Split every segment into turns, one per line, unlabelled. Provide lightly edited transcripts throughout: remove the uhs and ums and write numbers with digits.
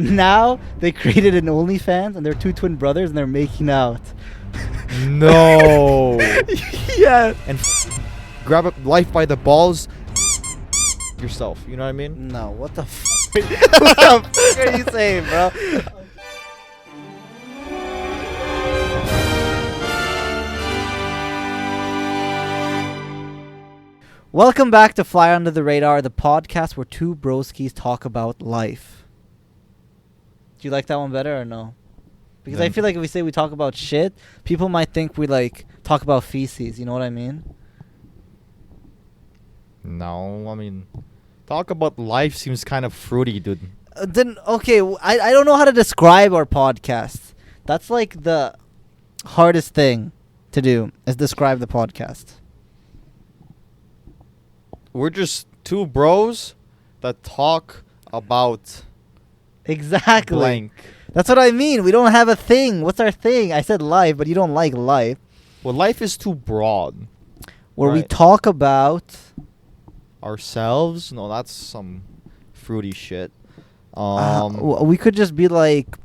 Now they created an OnlyFans and they're two twin brothers and they're making out.
No.
Yeah.
And grab up life by the balls yourself. You know what I mean?
No, what the what the fuck are you saying, bro? Welcome back to Fly Under the Radar, the podcast where two broskies talk about life. Do you like that one better or no? Because I feel like if we say we talk about shit, people might think we like talk about feces. You know what I mean?
No, I mean, talk about life seems kind of fruity, dude.
Then okay, I don't know how to describe our podcast. That's like the hardest thing to do is describe the podcast.
We're just two bros that talk about
Exactly.
blank.
That's what I mean. We don't have a thing. What's our thing? I said life, but you don't like life.
Well, life is too broad.
Where we
Right.
talk about
Ourselves? No, that's some fruity shit.
we could just be like,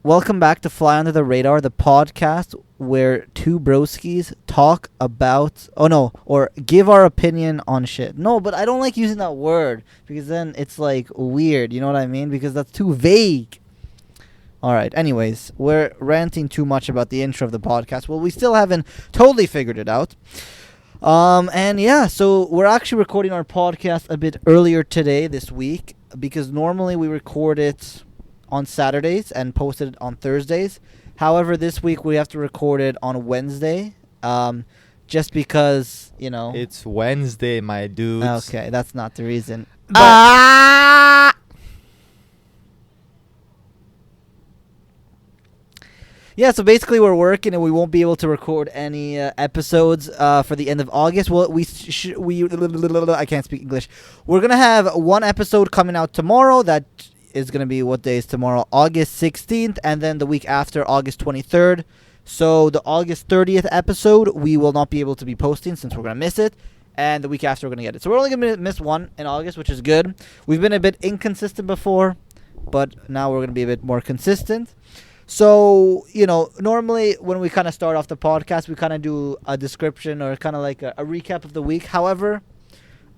welcome back to Fly Under the Radar, the podcast where two broskies talk about, or give our opinion on shit. No, but I don't like using that word because then it's like weird, you know what I mean? Because that's too vague. Alright, anyways, we're ranting too much about the intro of the podcast. Well, we still haven't totally figured it out. And yeah, so we're actually recording our podcast a bit earlier today, this week, because normally we record it on Saturdays and post it on Thursdays. However, this week we have to record it on Wednesday, just because, you know.
It's Wednesday, my dudes.
Okay, that's not the reason. But yeah, so basically we're working and we won't be able to record any episodes for the end of August. Well, I can't speak English. We're going to have one episode coming out tomorrow. That is going to be, what day is tomorrow? August 16th, and then the week after, August 23rd. So the August 30th episode, we will not be able to be posting since we're going to miss it. And the week after, we're going to get it. So we're only going to miss one in August, which is good. We've been a bit inconsistent before, but now we're going to be a bit more consistent. So, you know, normally when we kind of start off the podcast, we kind of do a description or kind of like a recap of the week. However,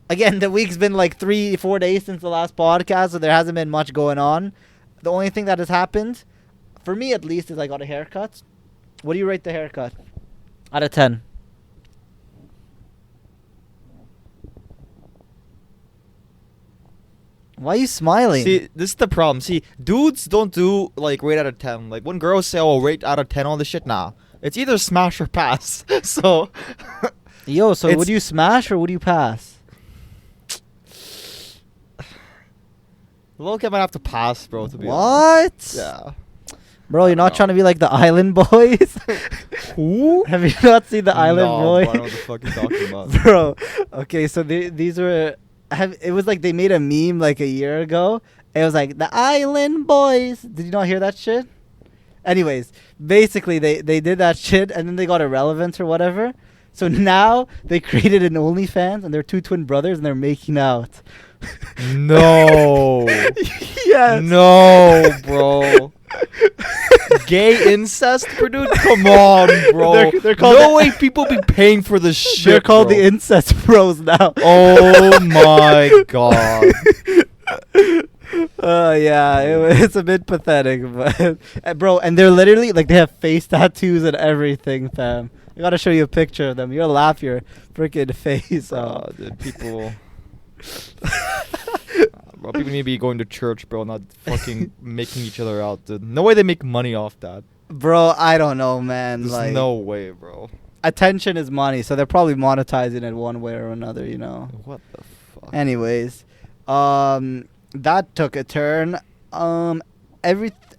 again, the week's been like 3-4 days since the last podcast, so there hasn't been much going on. The only thing that has happened, for me at least, is I got a haircut. What do you rate the haircut? Out of 10. Why are you smiling?
See, this is the problem. See, dudes don't do, like, rate out of 10. Like, when girls say, oh, rate out of 10 all this shit, nah. It's either smash or pass. So...
Yo, so would you smash or would you pass?
Look, I might have to pass, bro, to be
What?
honest. Yeah.
Bro, you're not trying to be like the Island Boys?
Who?
Have you not seen the Island Boys?
I don't know what the fuck you're talking about.
Bro, okay, so these were... it was like they made a meme like a year ago. It was like, the Island Boys. Did you not hear that shit? Anyways, basically they did that shit and then they got irrelevant or whatever. So now they created an OnlyFans and they're two twin brothers and they're making out.
No.
Yes.
No, bro. Gay incest, dude? Come on, bro.
They're called
no way people be paying for this shit,
They're called
bro.
the incest bros now.
Oh my god.
Yeah, it's a bit pathetic, but bro, and they're literally like they have face tattoos and everything, fam. I gotta show you a picture of them. You'll laugh your freaking face off.
Dude, people. Bro, people need to be going to church, bro, not fucking making each other out, dude. No way they make money off that.
Bro, I don't know, man.
There's
like,
no way, bro.
attention is money, so they're probably monetizing it one way or another, you know.
What the fuck?
Anyways, that took a turn.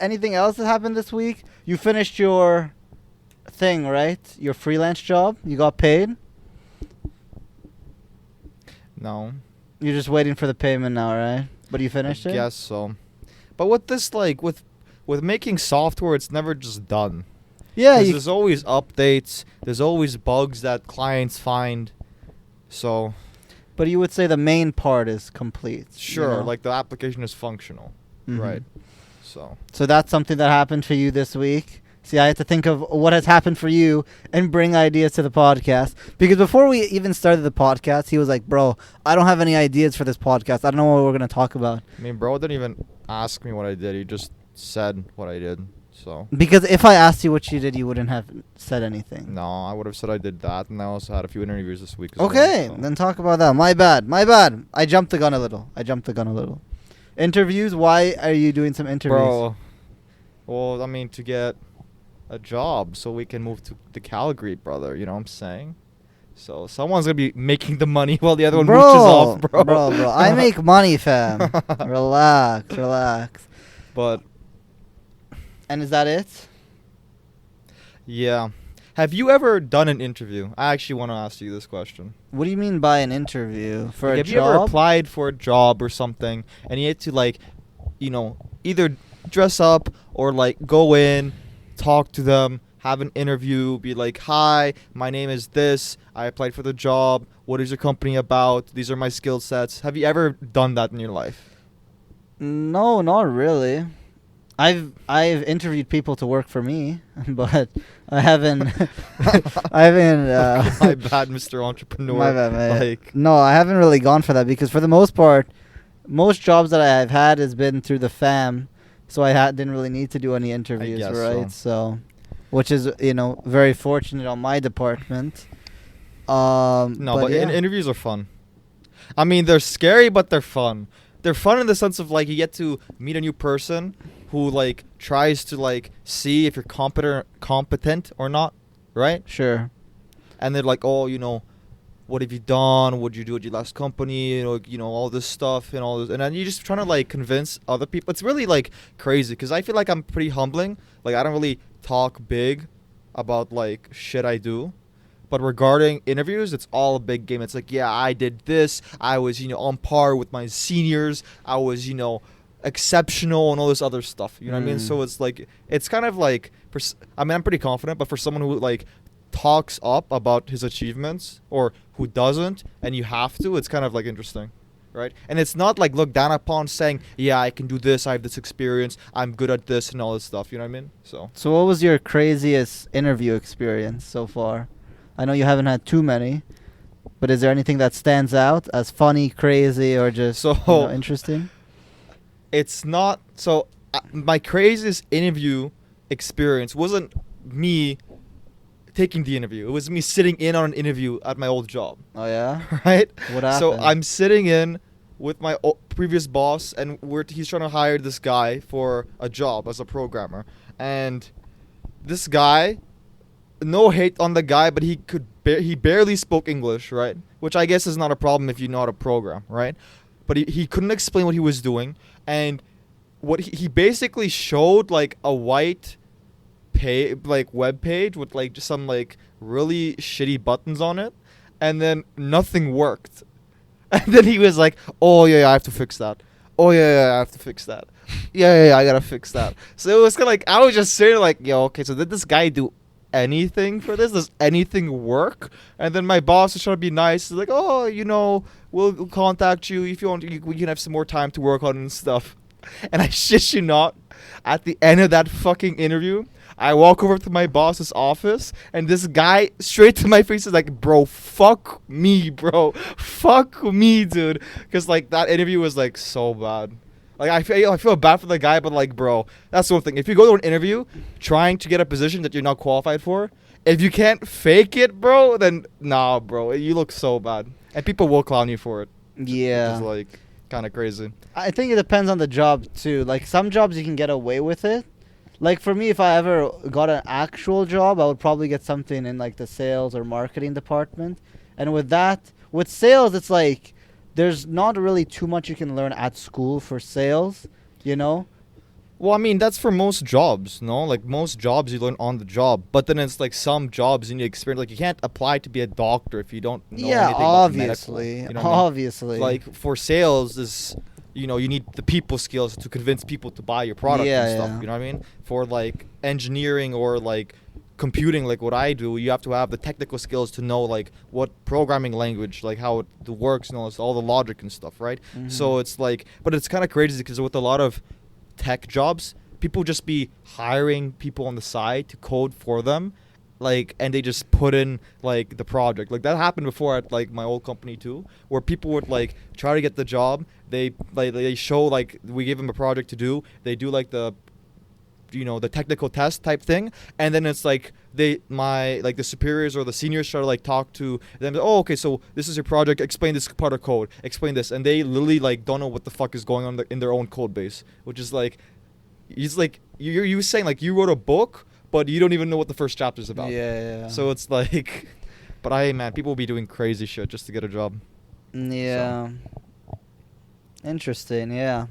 Anything else that happened this week? You finished your thing, right? Your freelance job. You got paid.
No.
You're just waiting for the payment now, right? But you finished it?
Guess so. But with this, like, with making software, it's never just done.
Yeah,
There's always updates. There's always bugs that clients find. So.
But you would say the main part is complete.
Sure,
you know?
like the application is functional.
Mhm.
Right. So.
So that's something that happened for you this week. See, I had to think of what has happened for you and bring ideas to the podcast. Because before we even started the podcast, he was like, bro, I don't have any ideas for this podcast. I don't know what we're going to talk about.
I mean, bro didn't even ask me what I did. He just said what I did. So.
Because if I asked you what you did, you wouldn't have said anything.
No, I would have said I did that, and I also had a few interviews this week.
Okay,
well, so.
then talk about that. My bad. I jumped the gun a little. Interviews? Why are you doing some interviews?
Bro, well, I mean, to get a job so we can move to Calgary, brother. You know what I'm saying? So someone's going to be making the money while the other one mooches off, bro.
Bro. I make money, fam. Relax.
But.
And is that it?
Yeah. Have you ever done an interview? I actually want to ask you this question.
What do you mean by an interview? For
like,
a
have
job?
you ever applied for a job or something and you had to, like, you know, either dress up or, like, go in, talk to them, have an interview, be like, hi, my name is this, I applied for the job, what is your company about, these are my skill sets. Have you ever done that in your life?
No, not really. I've interviewed people to work for me, but I haven't.
My bad, Mr. Entrepreneur.
My bad, man.
Like,
no, I haven't really gone for that because for the most part, most jobs that I've had has been through the fam, so I didn't really need to do any interviews,
guess
right? So, which is very fortunate on my department.
no, but
yeah.
interviews are fun. I mean, they're scary, but they're fun. They're fun in the sense of, like, you get to meet a new person who, like, tries to, like, see if you're competent or not, right?
Sure.
And they're like, oh, what have you done? What did you do at your last company? All this stuff and all this. And then you're just trying to, like, convince other people. It's really, like, crazy because I feel like I'm pretty humbling. Like, I don't really talk big about, like, shit I do. But regarding interviews, it's all a big game. It's like, yeah, I did this. I was, on par with my seniors. I was, exceptional and all this other stuff. You know what I mean? So it's like, it's kind of like, I'm pretty confident, but for someone who, like, talks up about his achievements or who doesn't, and you have to, it's kind of, like, interesting. Right? And it's not, like, looked down upon saying, yeah, I can do this. I have this experience. I'm good at this and all this stuff. You know what I mean? So
what was your craziest interview experience so far? I know you haven't had too many, but is there anything that stands out as funny, crazy, or just interesting?
It's not. So my craziest interview experience wasn't me taking the interview. It was me sitting in on an interview at my old job.
Oh, yeah?
Right?
What happened?
So I'm sitting in with my previous boss, and he's trying to hire this guy for a job as a programmer. And this guy... No hate on the guy, but he barely spoke English, right? Which I guess is not a problem if you know how to program, right? But he couldn't explain what he was doing, and what he basically showed, like, a white web page with, like, just some, like, really shitty buttons on it, and then nothing worked. And then he was like, oh yeah, I have to fix that. Oh yeah, I have to fix that. Yeah, I gotta fix that. So it was kind of like, I was just sitting like, yo, okay, so did this guy do anything for this? Does anything work? And then my boss was trying to be nice. He's like, oh, we'll contact you if you want. We can have some more time to work on it and stuff. And I shit you not, at the end of that fucking interview, I walk over to my boss's office, and this guy straight to my face is like, bro, fuck me, bro. Fuck me, dude. Because, like, that interview was, like, so bad. Like, I feel bad for the guy, but, like, bro, that's one thing. If you go to an interview trying to get a position that you're not qualified for, if you can't fake it, bro, then nah, bro, you look so bad. And people will clown you for it.
Yeah.
Which is, like, kind of crazy.
I think it depends on the job, too. Like, some jobs you can get away with it. Like, for me, if I ever got an actual job, I would probably get something in, like, the sales or marketing department. And with sales, it's like... There's not really too much you can learn at school for sales,
Well, I mean, that's for most jobs, no? Like, most jobs you learn on the job. But then it's like some jobs you need experience. Like, you can't apply to be a doctor if you don't know anything about medical. You know what
obviously.
I mean? Like, for sales, you need the people skills to convince people to buy your product and stuff. Yeah. You know what I mean? For, like, engineering or, like, computing, like what I do, you have to have the technical skills to know, like, what programming language, like how it works and all the logic and stuff, right? Mm-hmm. So it's like, but it's kind of crazy because with a lot of tech jobs, people just be hiring people on the side to code for them, like, and they just put in like the project. Like that happened before at like my old company too, where people would like try to get the job. They show like we give them a project to do. They do like the the technical test type thing, and then it's like the superiors or the seniors try to like talk to them. Oh, okay, so this is your project, explain this part of code, explain this, and they literally like don't know what the fuck is going on in their own code base, which is like, it's like you saying like you wrote a book but you don't even know what the first chapter is about.
Yeah.
So it's like, but man, people will be doing crazy shit just to get a job.
Yeah. So. Interesting. Yeah.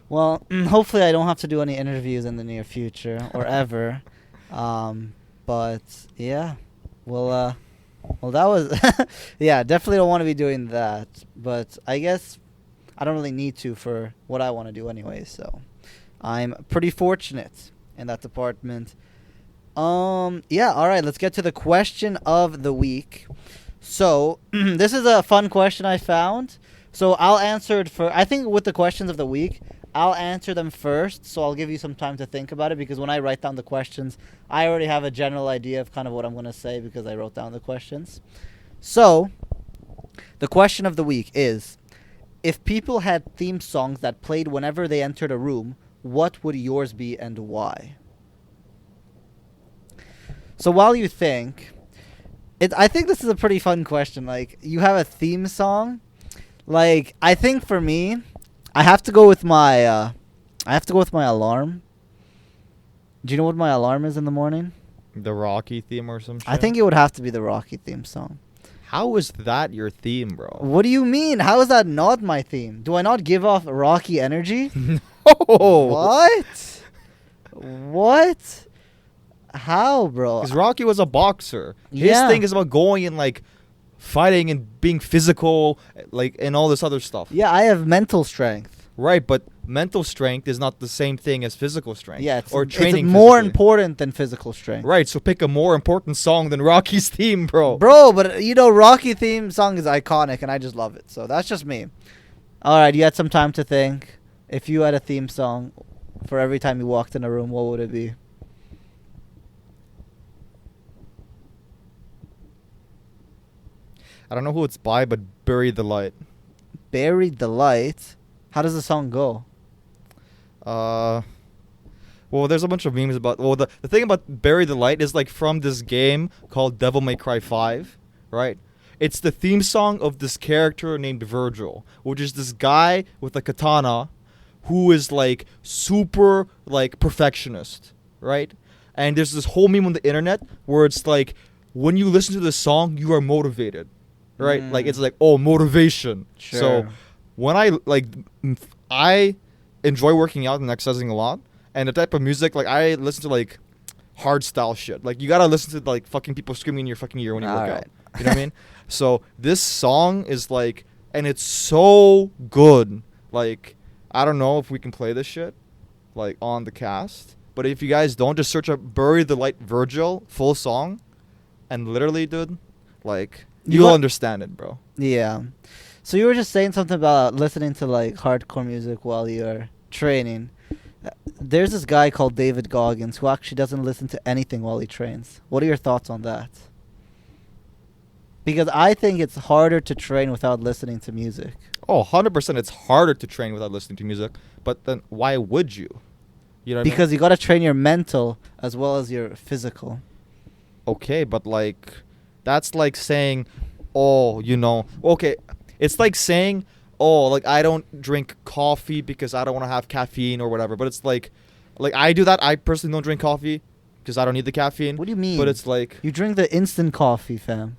Well, hopefully I don't have to do any interviews in the near future or ever. But yeah, well, that was, yeah, definitely don't want to be doing that. But I guess I don't really need to for what I want to do anyway. So I'm pretty fortunate in that department. Yeah. All right. Let's get to the question of the week. So this is a fun question I found. So I'll answer it I think with the questions of the week, I'll answer them first, so I'll give you some time to think about it, because when I write down the questions, I already have a general idea of kind of what I'm going to say because I wrote down the questions. So, the question of the week is, if people had theme songs that played whenever they entered a room, what would yours be and why? So while you think, I think this is a pretty fun question. Like, you have a theme song. Like, I think for me, I have to go with my alarm. Do you know what my alarm is in the morning?
The Rocky theme or some shit?
I think it would have to be the Rocky theme song.
How is that your theme, bro?
What do you mean? How is that not my theme? Do I not give off Rocky energy?
No.
What? What? How, bro?
Because Rocky was a boxer. His
Yeah.
thing is about going and like fighting and being physical, like, and all this other stuff.
Yeah, I have mental strength.
Right, but mental strength is not the same thing as physical strength.
Yeah,
or training
it's more
physically.
important than physical strength.
Right, so pick a more important song than Rocky's theme, bro.
Bro, but Rocky theme song is iconic and I just love it. So that's just me. All right, you had some time to think. If you had a theme song for every time you walked in a room, what would it be?
I don't know who it's by, but Bury the Light.
Buried the Light. How does the song go?
Well, there's a bunch of memes about. Well, the thing about Bury the Light is like from this game called Devil May Cry 5, right? It's the theme song of this character named Virgil, which is this guy with a katana who is like super like perfectionist, right? And there's this whole meme on the internet where it's like, when you listen to this song, you are motivated, right? Like, it's like, oh, motivation.
Sure.
So when I enjoy working out and exercising a lot, and the type of music, like, I listen to like hard style shit. Like, you gotta listen to like fucking people screaming in your fucking ear when you work out. You know what I mean? So this song is like, and it's so good. Like, I don't know if we can play this shit like on the cast, but if you guys don't, just search up Bury the Light Virgil full song, and literally, dude, like, you'll understand it, bro.
Yeah. So you were just saying something about listening to like hardcore music while you're training. There's this guy called David Goggins who actually doesn't listen to anything while he trains. What are your thoughts on that? Because I think it's harder to train without listening to music.
Oh, 100% it's harder to train without listening to music, but then why would you? You know what I mean?
Because you got to train your mental as well as your physical.
Okay, but like, that's like saying, oh, okay, it's like saying, oh, like, I don't drink coffee because I don't want to have caffeine or whatever. But it's like I do that. I personally don't drink coffee because I don't need the caffeine.
What do you mean?
But it's like,
You drink the instant coffee, fam.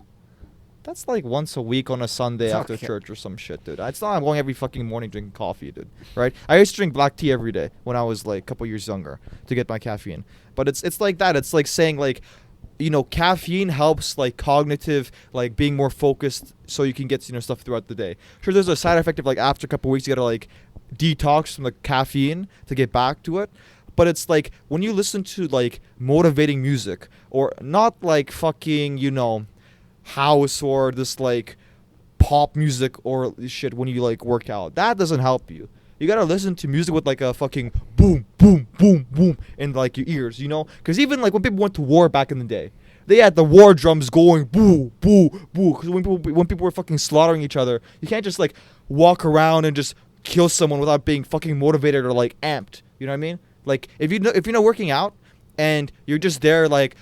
that's like once a week on a Sunday after
Okay.
church or some shit, dude. It's not I'm going every fucking morning drinking coffee, dude. Right? I used to drink black tea every day when I was like a couple years younger to get my caffeine. But it's like that. It's like saying like, caffeine helps like cognitive, like being more focused so you can get, stuff throughout the day. Sure, there's a side effect of like after a couple weeks you gotta like detox from the caffeine to get back to it. But it's like when you listen to like motivating music, or not like fucking, house or this like pop music or shit when you like work out, that doesn't help you. You gotta listen to music with like a fucking boom, boom, boom, boom in like your ears, you know? Because even like when people went to war back in the day, they had the war drums going boo, boo, boo. Because when people were fucking slaughtering each other, you can't just like walk around and just kill someone without being fucking motivated or like amped. You know what I mean? Like if you're not working out and you're just there like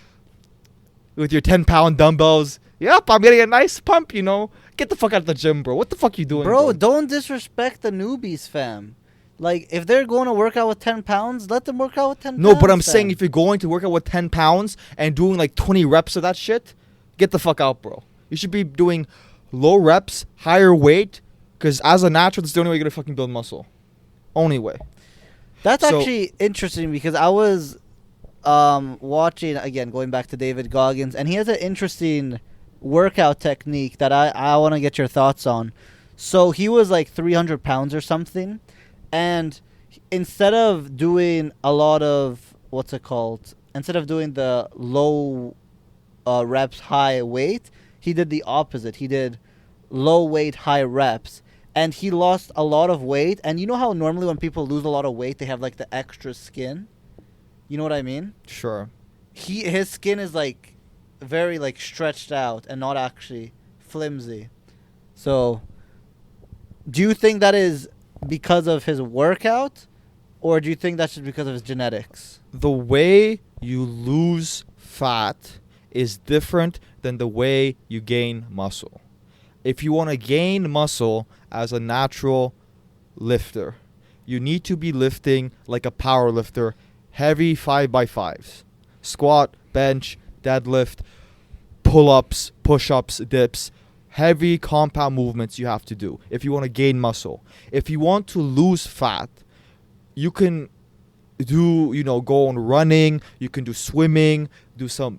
with your 10-pound dumbbells, yep, I'm getting a nice pump, you know. Get the fuck out of the gym, bro. What the fuck you doing,
Bro, don't disrespect the newbies, fam. Like, if they're going to work out with 10 pounds, let them work out with 10 pounds.
No, but I'm
fam.
saying if you're going to work out with 10 pounds and doing like 20 reps of that shit, get the fuck out, bro. You should be doing low reps, higher weight, because as a natural, that's the only way you're going to fucking build muscle. Only way.
That's
So-
actually interesting because I was watching, again, going back to David Goggins, and he has an interesting workout technique that I want to get your thoughts on. So he was like 300 pounds or something, and instead of doing a lot of, what's it called? Instead of doing the low reps, high weight, he did the opposite. He did low weight, high reps. And he lost a lot of weight. And you know how normally when people lose a lot of weight, they have like the extra skin? You know what I mean?
Sure.
His skin is like very like stretched out and not actually flimsy. So, do you think that is because of his workout, or do you think that's just because of his genetics?
The way you lose fat is different than the way you gain muscle. If you want to gain muscle as a natural lifter, you need to be lifting like a power lifter, heavy 5x5s, squat, bench, deadlift, pull-ups, push-ups, dips, heavy compound movements you have to do if you want to gain muscle. If you want to lose fat, you can do, go on running, you can do swimming, do some,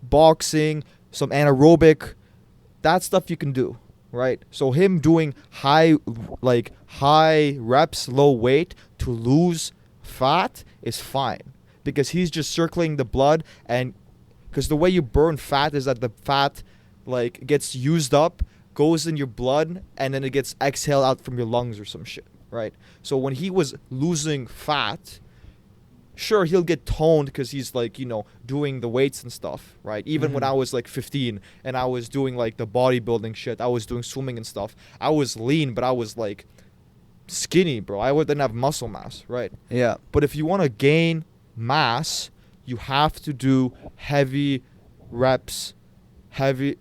boxing, some anaerobic. That stuff you can do, right? So him doing high reps, low weight to lose fat is fine because he's just circling the blood, and because the way you burn fat is that the fat like gets used up, goes in your blood, and then it gets exhaled out from your lungs or some shit, right? So when he was losing fat, sure, he'll get toned because he's like, doing the weights and stuff, right? Even when I was like 15 and I was doing like the bodybuilding shit, I was doing swimming and stuff. I was lean, but I was like skinny, bro. I didn't have muscle mass, right?
Yeah.
But if you want to gain mass, you have to do heavy reps, heavy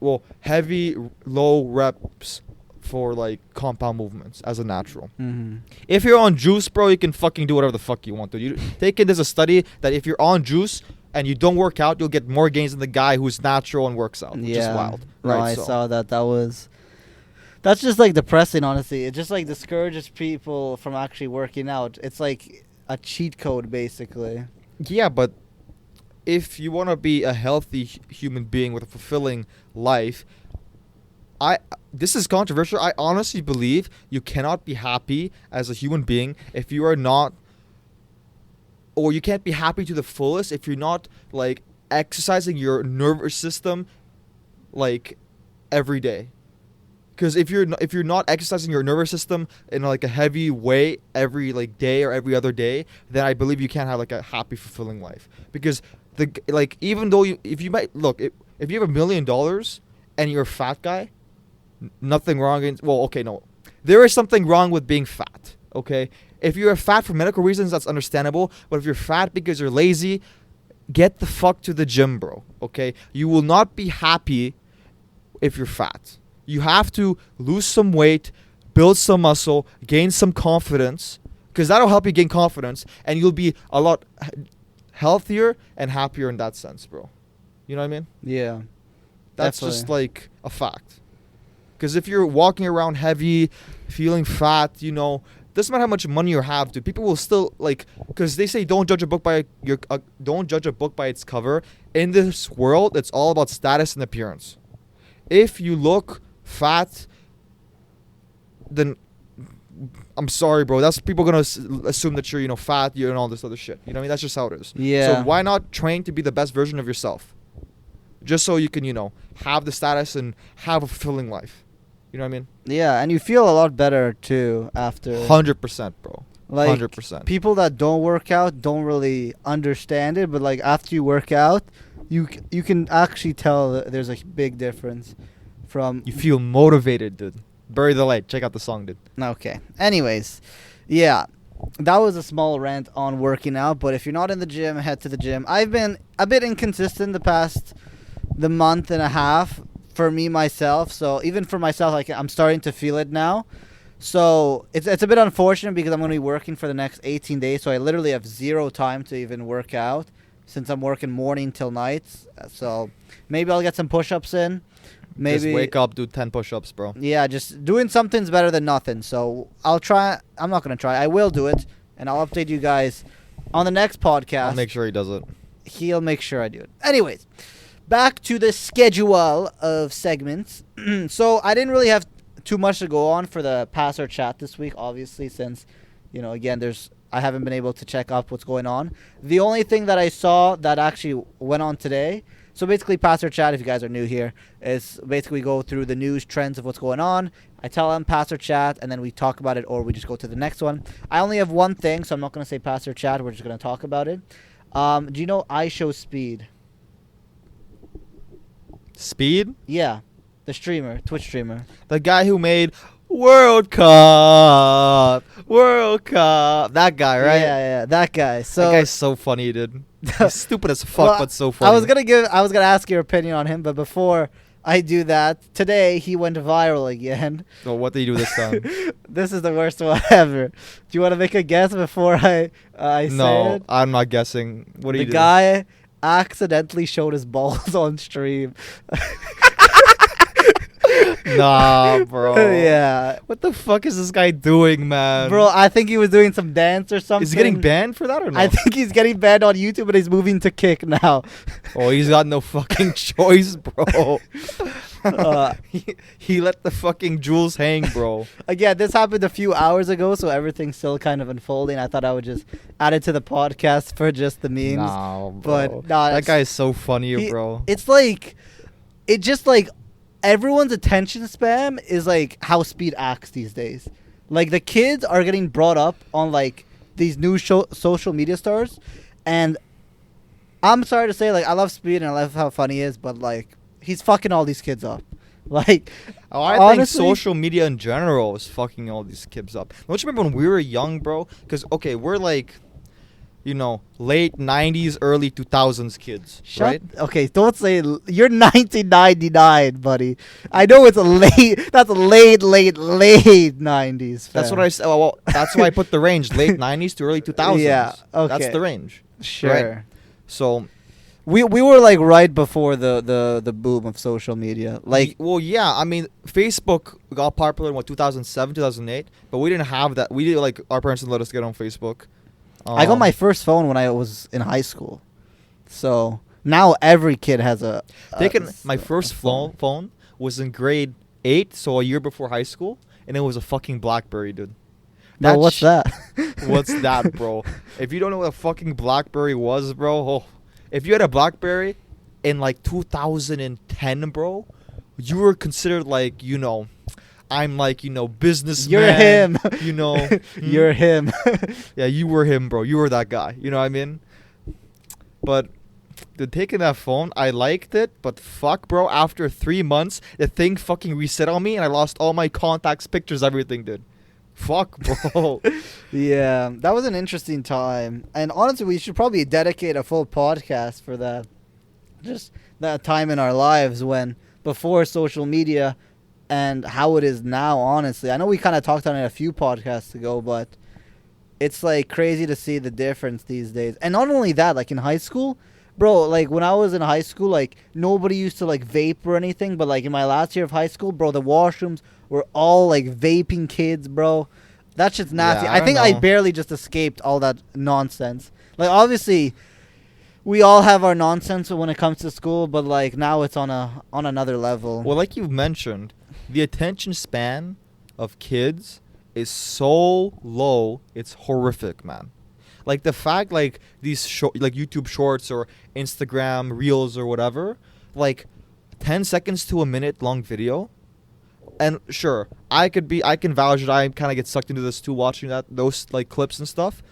low reps for like compound movements as a natural.
Mm-hmm.
If you're on juice, bro, you can fucking do whatever the fuck you want to. You take it as a study that if you're on juice and you don't work out, you'll get more gains than the guy who's natural and works out, which is wild.
No,
Right?
I
So-
saw that. That's just like depressing, honestly. It just like discourages people from actually working out. It's like a cheat code, basically.
Yeah, but if you want to be a healthy human being with a fulfilling life, this is controversial. I honestly believe you cannot be happy as a human being if you are not, or you can't be happy to the fullest if you're not like exercising your nervous system like every day. Because if you're not exercising your nervous system in like a heavy way every like day or every other day, then I believe you can't have like a happy, fulfilling life. Because even though if you have $1 million and you're a fat guy, nothing wrong. There is something wrong with being fat. Okay, if you're fat for medical reasons, that's understandable. But if you're fat because you're lazy, get the fuck to the gym, bro. Okay, you will not be happy if you're fat. You have to lose some weight, build some muscle, gain some confidence, because that'll help you gain confidence, and you'll be a lot healthier and happier in that sense, bro. You know what I mean?
Yeah.
That's
Definitely.
just like a fact. Because if you're walking around heavy, feeling fat, doesn't matter how much money you have, dude. People will still because they say don't judge a book by its cover. In this world, it's all about status and appearance. If you look fat, then I'm sorry, bro. That's people gonna assume that you're fat, you're and all this other shit. You know what I mean? That's just how it is.
Yeah.
So why not train to be the best version of yourself? Just so you can have the status and have a fulfilling life. You know what I mean?
Yeah, and you feel a lot better too after.
100%, bro.
Like
100%.
people that don't work out don't really understand it, but like after you work out, you can actually tell that there's a big difference from.
You feel motivated, dude. Bury the Light. Check out the song, dude.
Okay. Anyways, yeah, that was a small rant on working out. But if you're not in the gym, head to the gym. I've been a bit inconsistent the month and a half for me myself. So even for myself, like I'm starting to feel it now. So it's a bit unfortunate because I'm going to be working for the next 18 days. So I literally have zero time to even work out since I'm working morning till nights. So maybe I'll get some push-ups in. Maybe
Just wake up, do 10 push-ups, bro.
Yeah, just doing something's better than nothing. So I'll try. I'm not going to try. I will do it, and I'll update you guys on the next podcast.
I'll make sure he does it.
He'll make sure I do it. Anyways, back to the schedule of segments. So I didn't really have too much to go on for the passer chat this week, obviously, since, again, I haven't been able to check up what's going on. The only thing that I saw that actually went on today, so basically passer chat, if you guys are new here, is basically go through the news trends of what's going on. I tell them passer chat, and then we talk about it, or we just go to the next one. I only have one thing, so I'm not going to say passer chat. We're just going to talk about it. Do you know iShowSpeed?
Speed?
Yeah, the streamer, Twitch streamer.
The guy who made World Cup. That guy, right?
Yeah, that guy. So
that guy's so funny, dude. He's stupid as fuck,
Well,
but so funny.
I was gonna ask your opinion on him, but before I do that, today he went viral again.
So what did he do this time?
This is the worst one ever. Do you want to make a guess before I say
No,
it?
I'm not guessing. What do you
The
do?
guy accidentally showed his balls on stream.
Nah, bro.
Yeah.
What the fuck is this guy doing, man?
Bro, I think he was doing some dance or something.
Is he getting banned for that or no?
I think he's getting banned on YouTube, and he's moving to Kick now.
Oh, he's got no fucking choice, bro.
Uh,
he let the fucking jewels hang, bro.
Again, this happened a few hours ago, so everything's still kind of unfolding. I thought I would just add it to the podcast for just the memes.
Nah, bro.
But nah,
that guy is so funny, bro.
It's like, it just like everyone's attention span is like how Speed acts these days. Like the kids are getting brought up on like these new social media stars, and I'm sorry to say, like I love Speed and I love how funny he is, but like he's fucking all these kids up. Like,
I
honestly,
think social media in general is fucking all these kids up. Don't you remember when we were young, bro? Because, okay, we're like, late 90s, early 2000s kids, right?
Okay, don't say you're 1999, buddy. I know it's that's late 90s.
That's
fam.
what I said. Well, that's why I put the range, late 90s to early 2000s.
Yeah, okay.
That's the range.
Sure.
Right? So,
we were like right before the boom of social media. Like,
well, yeah. I mean, Facebook got popular in 2007, 2008, but we didn't have that. We did like our parents didn't let us get on Facebook.
I got my first phone when I was in high school, so now every kid has a.
My first phone was in grade 8, so a year before high school, and it was a fucking BlackBerry, dude.
No, what's that?
What's that, bro? If you don't know what a fucking BlackBerry was, bro, if you had a BlackBerry in like 2010, bro, you were considered like, I'm like, businessman.
You're him. You're him.
Yeah, you were him, bro. You were that guy. You know what I mean? But taking that phone, I liked it, but fuck, bro, after 3 months, the thing fucking reset on me, and I lost all my contacts, pictures, everything, dude. Fuck, bro.
Yeah, that was an interesting time. And honestly, we should probably dedicate a full podcast for that. Just that time in our lives when, before social media, and how it is now, honestly. I know we kind of talked on it a few podcasts ago, but it's like crazy to see the difference these days. And not only that, like in high school, bro, like when I was in high school, like nobody used to like vape or anything, but like in my last year of high school, bro, the washrooms were all like vaping kids, bro. That shit's nasty.
Yeah,
I think I
know.
barely just escaped all that nonsense. Like obviously we all have our nonsense when it comes to school, but like now it's on another level.
Well, like you mentioned, the attention span of kids is so low, it's horrific, man. Like the fact, like these like YouTube Shorts or Instagram Reels or whatever, like 10 seconds to a minute long video, And sure, I can vouch that I kind of get sucked into this too, watching those like clips and stuff.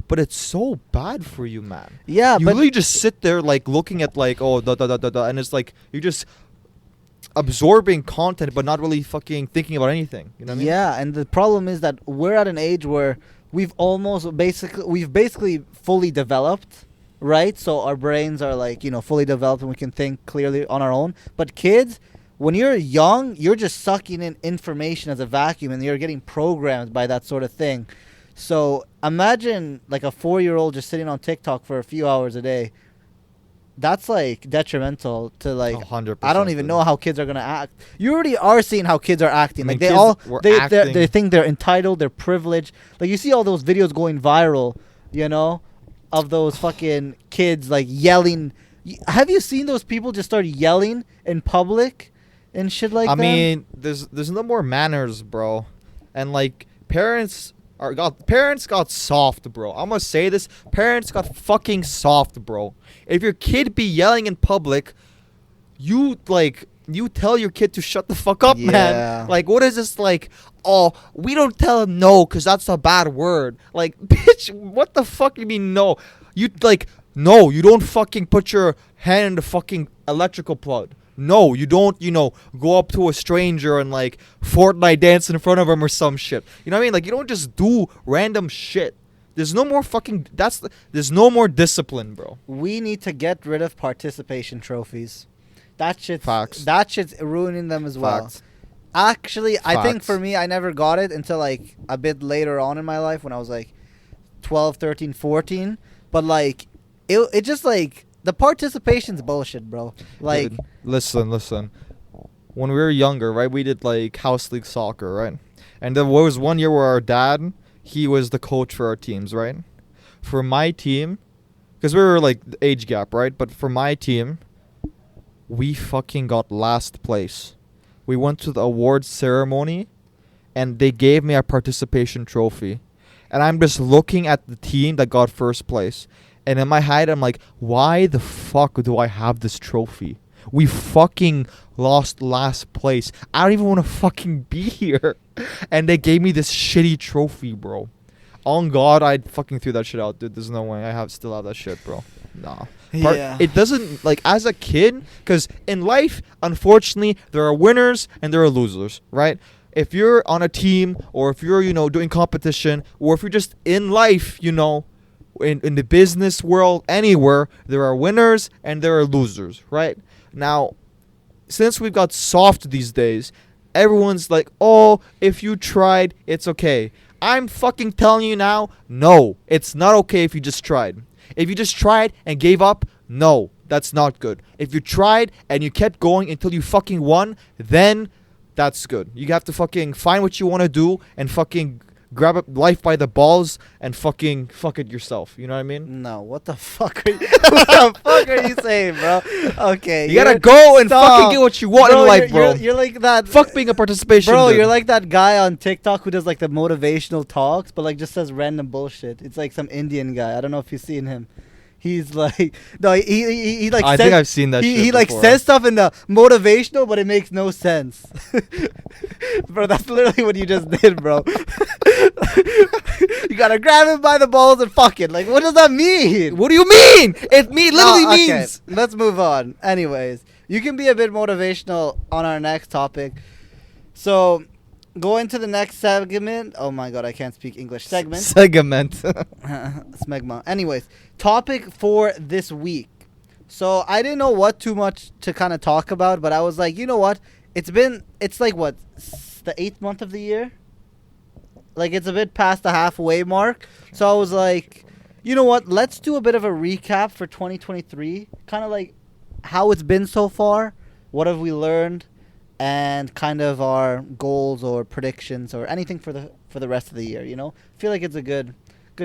But it's so bad for you, man.
Yeah,
You
but
really just sit there like looking at like, oh, da da da da da, and it's like you're just absorbing content but not really fucking thinking about anything. You know what I mean?
yeah, and the problem is that we're at an age where we've basically fully developed, right? So our brains are like, fully developed and we can think clearly on our own. But kids, when you're young, you're just sucking in information as a vacuum and you're getting programmed by that sort of thing. So imagine like a 4-year-old just sitting on TikTok for a few hours a day. That's like detrimental to like
100%.
I don't even know how kids are gonna act. You already are seeing how kids are acting.
I mean,
Like
kids were acting.
they think they're entitled, they're privileged. Like you see all those videos going viral, of those fucking kids like yelling. Have you seen those people just start yelling in public and shit like that?
I mean, there's no more manners, bro, and like parents got soft, bro. I'm gonna say this: parents got fucking soft, bro. If your kid be yelling in public, you tell your kid to shut the fuck up,
Yeah.
man. Like, what is this like? Oh, we don't tell him no because that's a bad word. Like, bitch, what the fuck do you mean no? No, you don't fucking put your hand in the fucking electrical plug. No, you don't, go up to a stranger and like Fortnite dance in front of him or some shit. You know what I mean? Like, you don't just do random shit. There's no more there's no more discipline, bro.
We need to get rid of participation trophies.
Facts.
That shit's ruining them as well.
Facts.
Actually, I think
Facts.
for me, I never got it until like a bit later on in my life when I was like 12, 13, 14. But like, it just like, the participation's bullshit, bro. Like,
Dude, listen. When we were younger, right, we did like house league soccer, right? And there was one year where our dad, he was the coach for our teams, right? For my team, because we were like the age gap, right? But for my team, we fucking got last place. We went to the awards ceremony, and they gave me a participation trophy. And I'm just looking at the team that got first place. And in my head, I'm like, why the fuck do I have this trophy? We fucking lost last place. I don't even want to fucking be here. And they gave me this shitty trophy, bro. On God, I'd fucking threw that shit out, dude. There's no way I still have that shit, bro. Nah.
Yeah.
It doesn't, like, as a kid, because in life, unfortunately, there are winners and there are losers, right? If you're on a team, or if you're, doing competition, or if you're just in life, in the business world, anywhere, there are winners and there are losers, right? Now, since we've got soft these days, everyone's like, oh, if you tried, it's okay. I'm fucking telling you now, no, it's not okay if you just tried. If you just tried and gave up, no, that's not good. If you tried and you kept going until you fucking won, then that's good. You have to fucking find what you want to do and fucking grab up life by the balls and fucking fuck it yourself. You know what I mean?
no, what the fuck are you, what the fuck are you saying, bro? Okay.
You gotta go and
Stop.
fucking get what you want in life, bro.
You're like that.
Fuck being a participation.
Bro,
dude.
you're like that guy on TikTok who does like the motivational talks, but like just says random bullshit. It's like some Indian guy. I don't know if you've seen him. He's like, no, he like.
I
says,
think I've seen that shit
He like
before.
says stuff in the motivational, but it makes no sense. Bro, that's literally what you just did, bro. You gotta grab him by the balls and fuck it. Like, what does that mean?
What do you mean? It literally
No, okay,
means.
let's move on. Anyways, you can be a bit motivational on our next topic. So, going to the next segment. Oh my god, I can't speak English. Segment.
Segment.
Smegma. Anyways, topic for this week. So, I didn't know what too much to kind of talk about, but I was like, you know what? It's like what? The 8th month of the year? Like, it's a bit past the halfway mark. So I was like, you know what? Let's do a bit of a recap for 2023. Kind of like how it's been so far. What have we learned? And kind of our goals or predictions or anything for the rest of the year, I feel like it's a good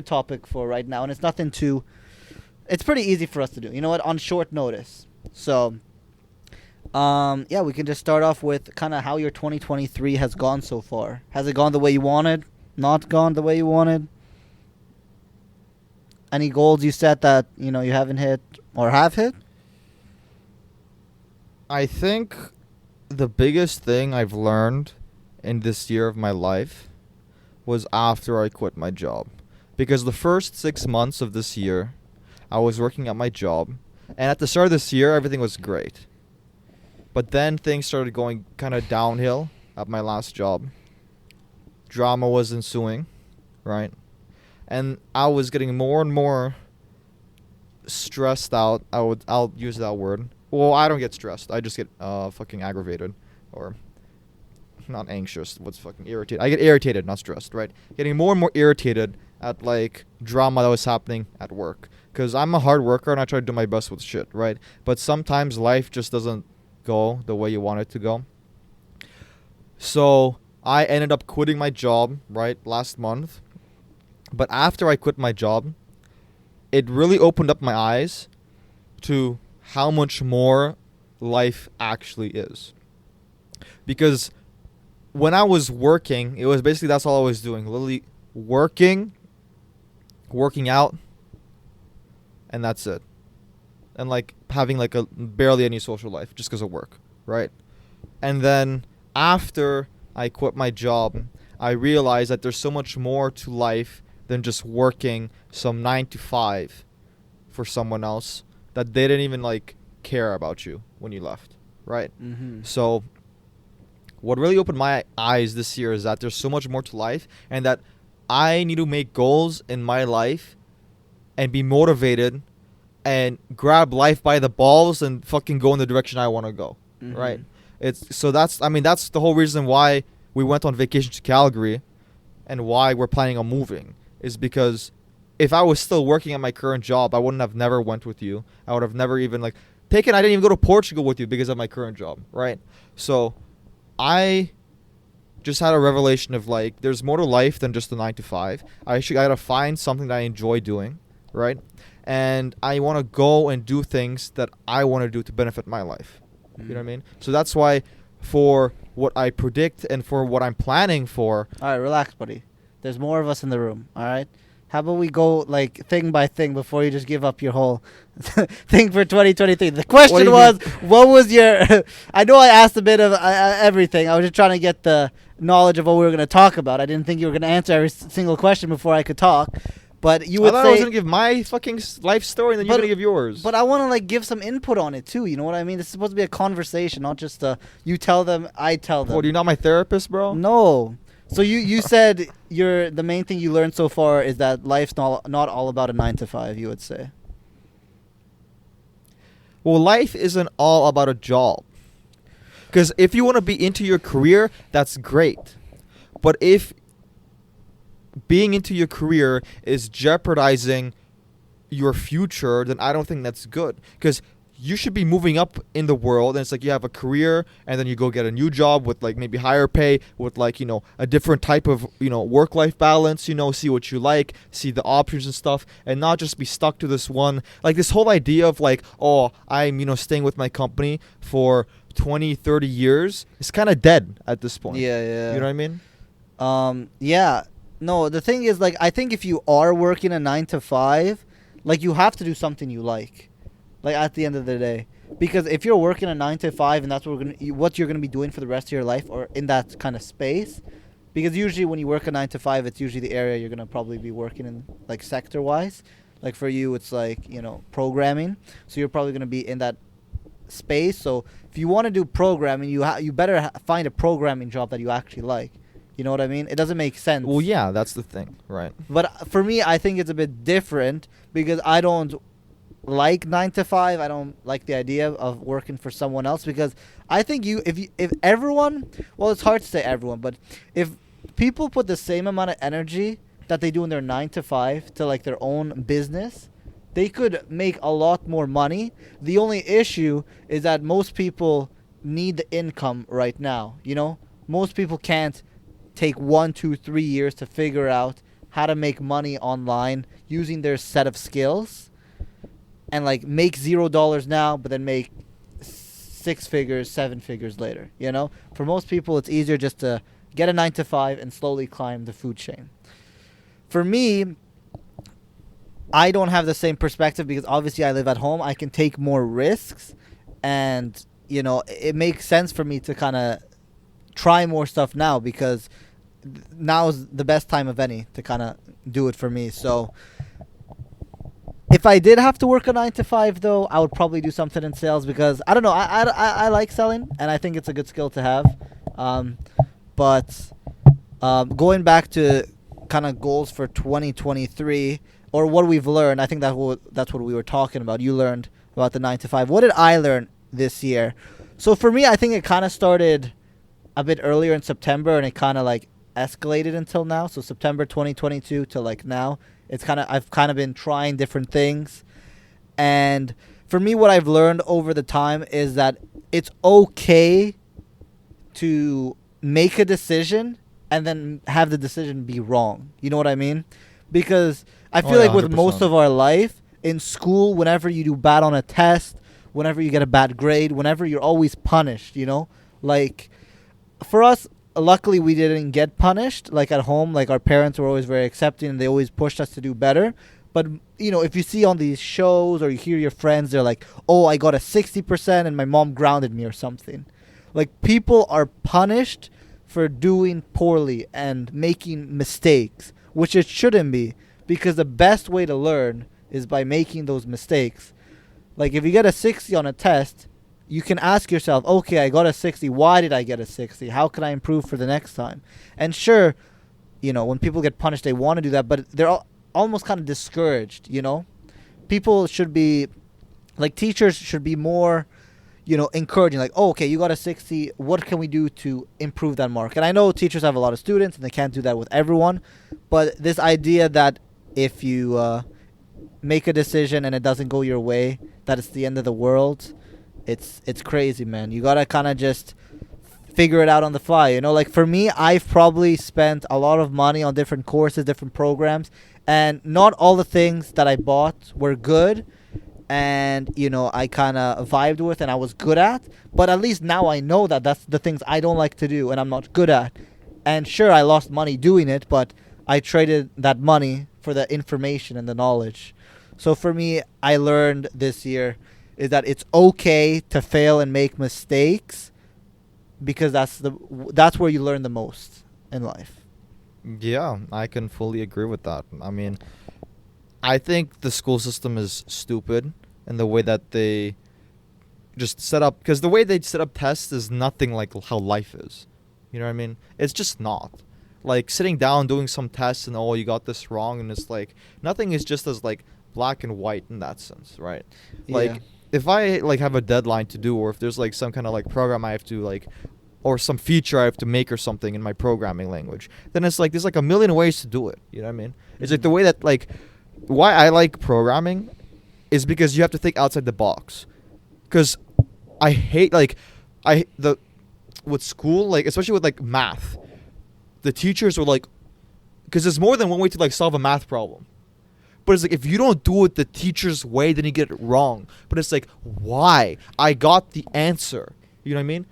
topic for right now. And it's nothing too... It's pretty easy for us to do. You know what? On short notice. So... yeah, we can just start off with kind of how your 2023 has gone so far. Has it gone the way you wanted? Not gone the way you wanted? Any goals you set that, you haven't hit or have hit?
I think the biggest thing I've learned in this year of my life was after I quit my job. Because the first 6 months of this year, I was working at my job. And at the start of this year, everything was great. But then things started going kind of downhill at my last job. Drama was ensuing, right? And I was getting more and more stressed out. I'll use that word. Well, I don't get stressed. I just get fucking aggravated, or not anxious. What's fucking irritated? I get irritated, not stressed, right? Getting more and more irritated at like drama that was happening at work. Cause I'm a hard worker and I try to do my best with shit, right? But sometimes life just doesn't go the way you want it to go. So I ended up quitting my job, right, last month. But after I quit my job, it really opened up my eyes to how much more life actually is. Because when I was working, it was basically that's all I was doing. Literally working out, and that's it. And like having like a barely any social life just because of work, right? And then after I quit my job, I realized that there's so much more to life than just working some 9 to 5 for someone else that they didn't even like care about you when you left, right?
Mm-hmm.
So what really opened my eyes this year is that there's so much more to life, and that I need to make goals in my life and be motivated and grab life by the balls and fucking go in the direction I want to go, right? That's the whole reason why we went on vacation to Calgary and why we're planning on moving, is because if I was still working at my current job, I wouldn't have never went with you. I would have never even I didn't even go to Portugal with you because of my current job, right? So I just had a revelation of like, there's more to life than just the 9 to 5. I gotta find something that I enjoy doing, right? And I want to go and do things that I want to do to benefit my life. You know what I mean? So that's why for what I predict and for what I'm planning for.
All right, relax, buddy. There's more of us in the room, all right? How about we go like thing by thing before you just give up your whole thing for 2023? The question was, what was your... I know I asked a bit of everything. I was just trying to get the knowledge of what we were going to talk about. I didn't think you were going to answer every single question before I could talk. But you would
I
say...
I was going to give my fucking life story and then you're going to give yours.
But I want to like give some input on it too. You know what I mean? This is supposed to be a conversation, not just you tell them, I tell them.
What, you're not my therapist, bro?
No. So you said the main thing you learned so far is that life's not all about a 9 to 5, you would say.
Well, life isn't all about a job. Because if you want to be into your career, that's great. But if being into your career is jeopardizing your future, then I don't think that's good. Because you should be moving up in the world, and it's like you have a career and then you go get a new job with like maybe higher pay, with like, a different type of, work-life balance, see what you like, see the options and stuff, and not just be stuck to this one. Like this whole idea of like, oh, I'm, staying with my company for 20, 30 years is kind of dead at this point.
Yeah.
You know what I mean?
Yeah. No, the thing is, like, I think if you are working a 9 to 5, like, you have to do something you like. Like, at the end of the day. Because if you're working a 9 to 5 and that's what you're gonna be doing for the rest of your life, or in that kind of space, because usually when you work a 9 to 5, it's usually the area you're gonna probably be working in, like, sector-wise. Like, for you, it's like, programming. So you're probably gonna be in that space. So if you want to do programming, you better find a programming job that you actually like. You know what I mean? It doesn't make sense.
Well, yeah, that's the thing, right?
But for me, I think it's a bit different because I don't like 9 to 5. I don't like the idea of working for someone else, because I think if everyone, well, it's hard to say everyone, but if people put the same amount of energy that they do in their 9 to 5 to like their own business, they could make a lot more money. The only issue is that most people need the income right now. Most people can't take 1, 2, 3 years to figure out how to make money online using their set of skills, and like make $0 now, but then make 6 figures, 7 figures later. For most people, it's easier just to get a 9 to 5 and slowly climb the food chain. For me, I don't have the same perspective because obviously I live at home. I can take more risks, and it makes sense for me to kind of try more stuff now, because now is the best time of any to kind of do it for me. So if I did have to work a 9 to 5, though, I would probably do something in sales, because I don't know. I like selling, and I think it's a good skill to have. But going back to kind of goals for 2023, or what we've learned, I think that's what we were talking about. You learned about the 9 to 5. What did I learn this year? So for me, I think it kind of started a bit earlier in September, and it kind of like escalated until now. So September 2022 to like now, I've kind of been trying different things. And for me, what I've learned over the time is that it's okay to make a decision and then have the decision be wrong. You know what I mean? Because I feel like with most of our life in school, whenever you do bad on a test, whenever you get a bad grade, whenever you're always punished, you know? Like, for us, luckily we didn't get punished. Like at home, like our parents were always very accepting and they always pushed us to do better. But, you know, if you see on these shows or you hear your friends, they're like, oh, I got a 60% and my mom grounded me or something. Like, people are punished for doing poorly and making mistakes, which it shouldn't be, because the best way to learn is by making those mistakes. Like, if you get a 60 on a test, you can ask yourself, okay, I got a 60. Why did I get a 60? How can I improve for the next time? And sure, you know, when people get punished, they want to do that, but they're almost kind of discouraged, you know? People should be, like, teachers should be more, you know, encouraging. Like, oh, okay, you got a 60. What can we do to improve that mark? And I know teachers have a lot of students, and they can't do that with everyone. But this idea that if you make a decision and it doesn't go your way, that it's the end of the world, it's crazy, man. You gotta kind of just figure it out on the fly, you know? Like, for me, I've probably spent a lot of money on different courses, different programs, and not all the things that I bought were good and, you know, I kind of vibed with and I was good at. But at least now I know that that's the things I don't like to do and I'm not good at. And sure, I lost money doing it, but I traded that money for the information and the knowledge. So for me, I learned this year is that it's okay to fail and make mistakes, because that's where you learn the most in life.
Yeah, I can fully agree with that. I mean, I think the school system is stupid in the way that they just set up, because the way they set up tests is nothing like how life is. You know what I mean? It's just not. Like, sitting down, doing some tests, and, oh, you got this wrong, and it's like, nothing is just as, like, black and white in that sense, right? Like,
Yeah.
if I, like, have a deadline to do, or if there's, like, some kind of, like, program I have to, like, or some feature I have to make or something in my programming language, then it's like, there's, like, a million ways to do it. You know what I mean? It's like the way that, like, why I like programming is because you have to think outside the box. Because I hate, like, with school, like, especially with, like, math, the teachers are like, because there's more than one way to, like, solve a math problem. But it's like, if you don't do it the teacher's way, then you get it wrong. But it's like, why? I got the answer. You know what I mean?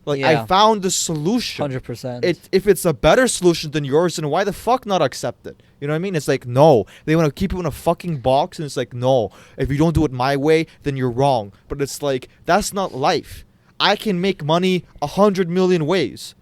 Like,
Yeah.
I found the solution.
100%.
If it's a better solution than yours, then why the fuck not accept it? You know what I mean? It's like, no. They want to keep you in a fucking box, and it's like, no. If you don't do it my way, then you're wrong. But it's like, that's not life. I can make money 100 million ways.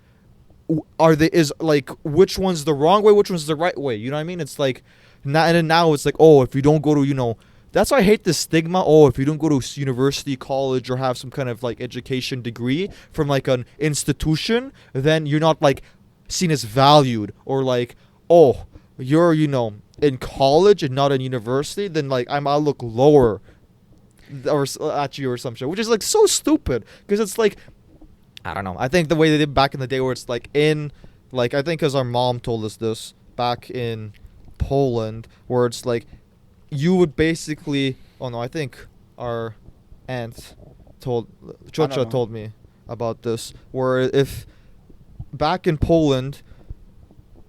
Which one's the wrong way? Which one's the right way? You know what I mean? It's like, and then now it's like, oh, if you don't go to, you know, that's why I hate the stigma. Oh, if you don't go to university, college, or have some kind of, like, education degree from, like, an institution, then you're not, like, seen as valued. Or, like, oh, you're, you know, in college and not in university, then, like, I'll look lower or at you or some shit, which is, like, so stupid. Because it's like, I don't know. I think the way they did back in the day, where it's like I think because our mom told us this back in Poland, where it's like, you would basically, I think our aunt Ciocia told me about this, where if back in Poland,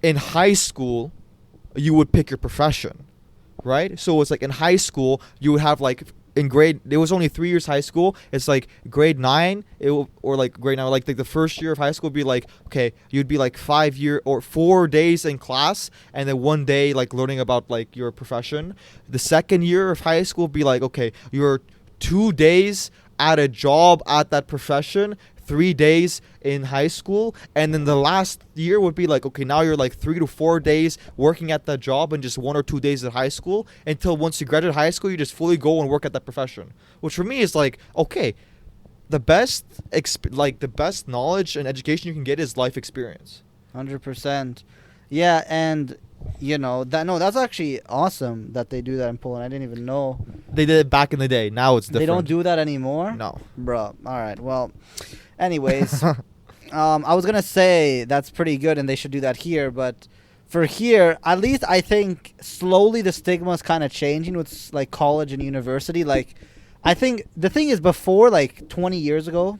in high school, you would pick your profession, right? So it's like, in high school, you would have, like, it was only 3 years high school. It's like grade 9, or like grade 9, like the first year of high school would be like, okay, you'd be like 4 days in class, and then 1 day, like, learning about, like, your profession. The second year of high school would be like, okay, you're 2 days at a job at that profession. 3 days in high school, and then the last year would be like, okay, now you're like 3 to 4 days working at that job and just 1 or 2 days at high school, until once you graduate high school, you just fully go and work at that profession. Which for me is like, okay, the best the best knowledge and education you can get is life experience.
100%. Yeah, and that's actually awesome that they do that in Poland. I didn't even know.
They did it back in the day. Now it's different.
They don't do that anymore?
No.
Bro. All right. Well, anyways, I was going to say that's pretty good and they should do that here, but for here, at least I think slowly the stigma is kind of changing with like college and university. Like, I think the thing is, before, like 20 years ago,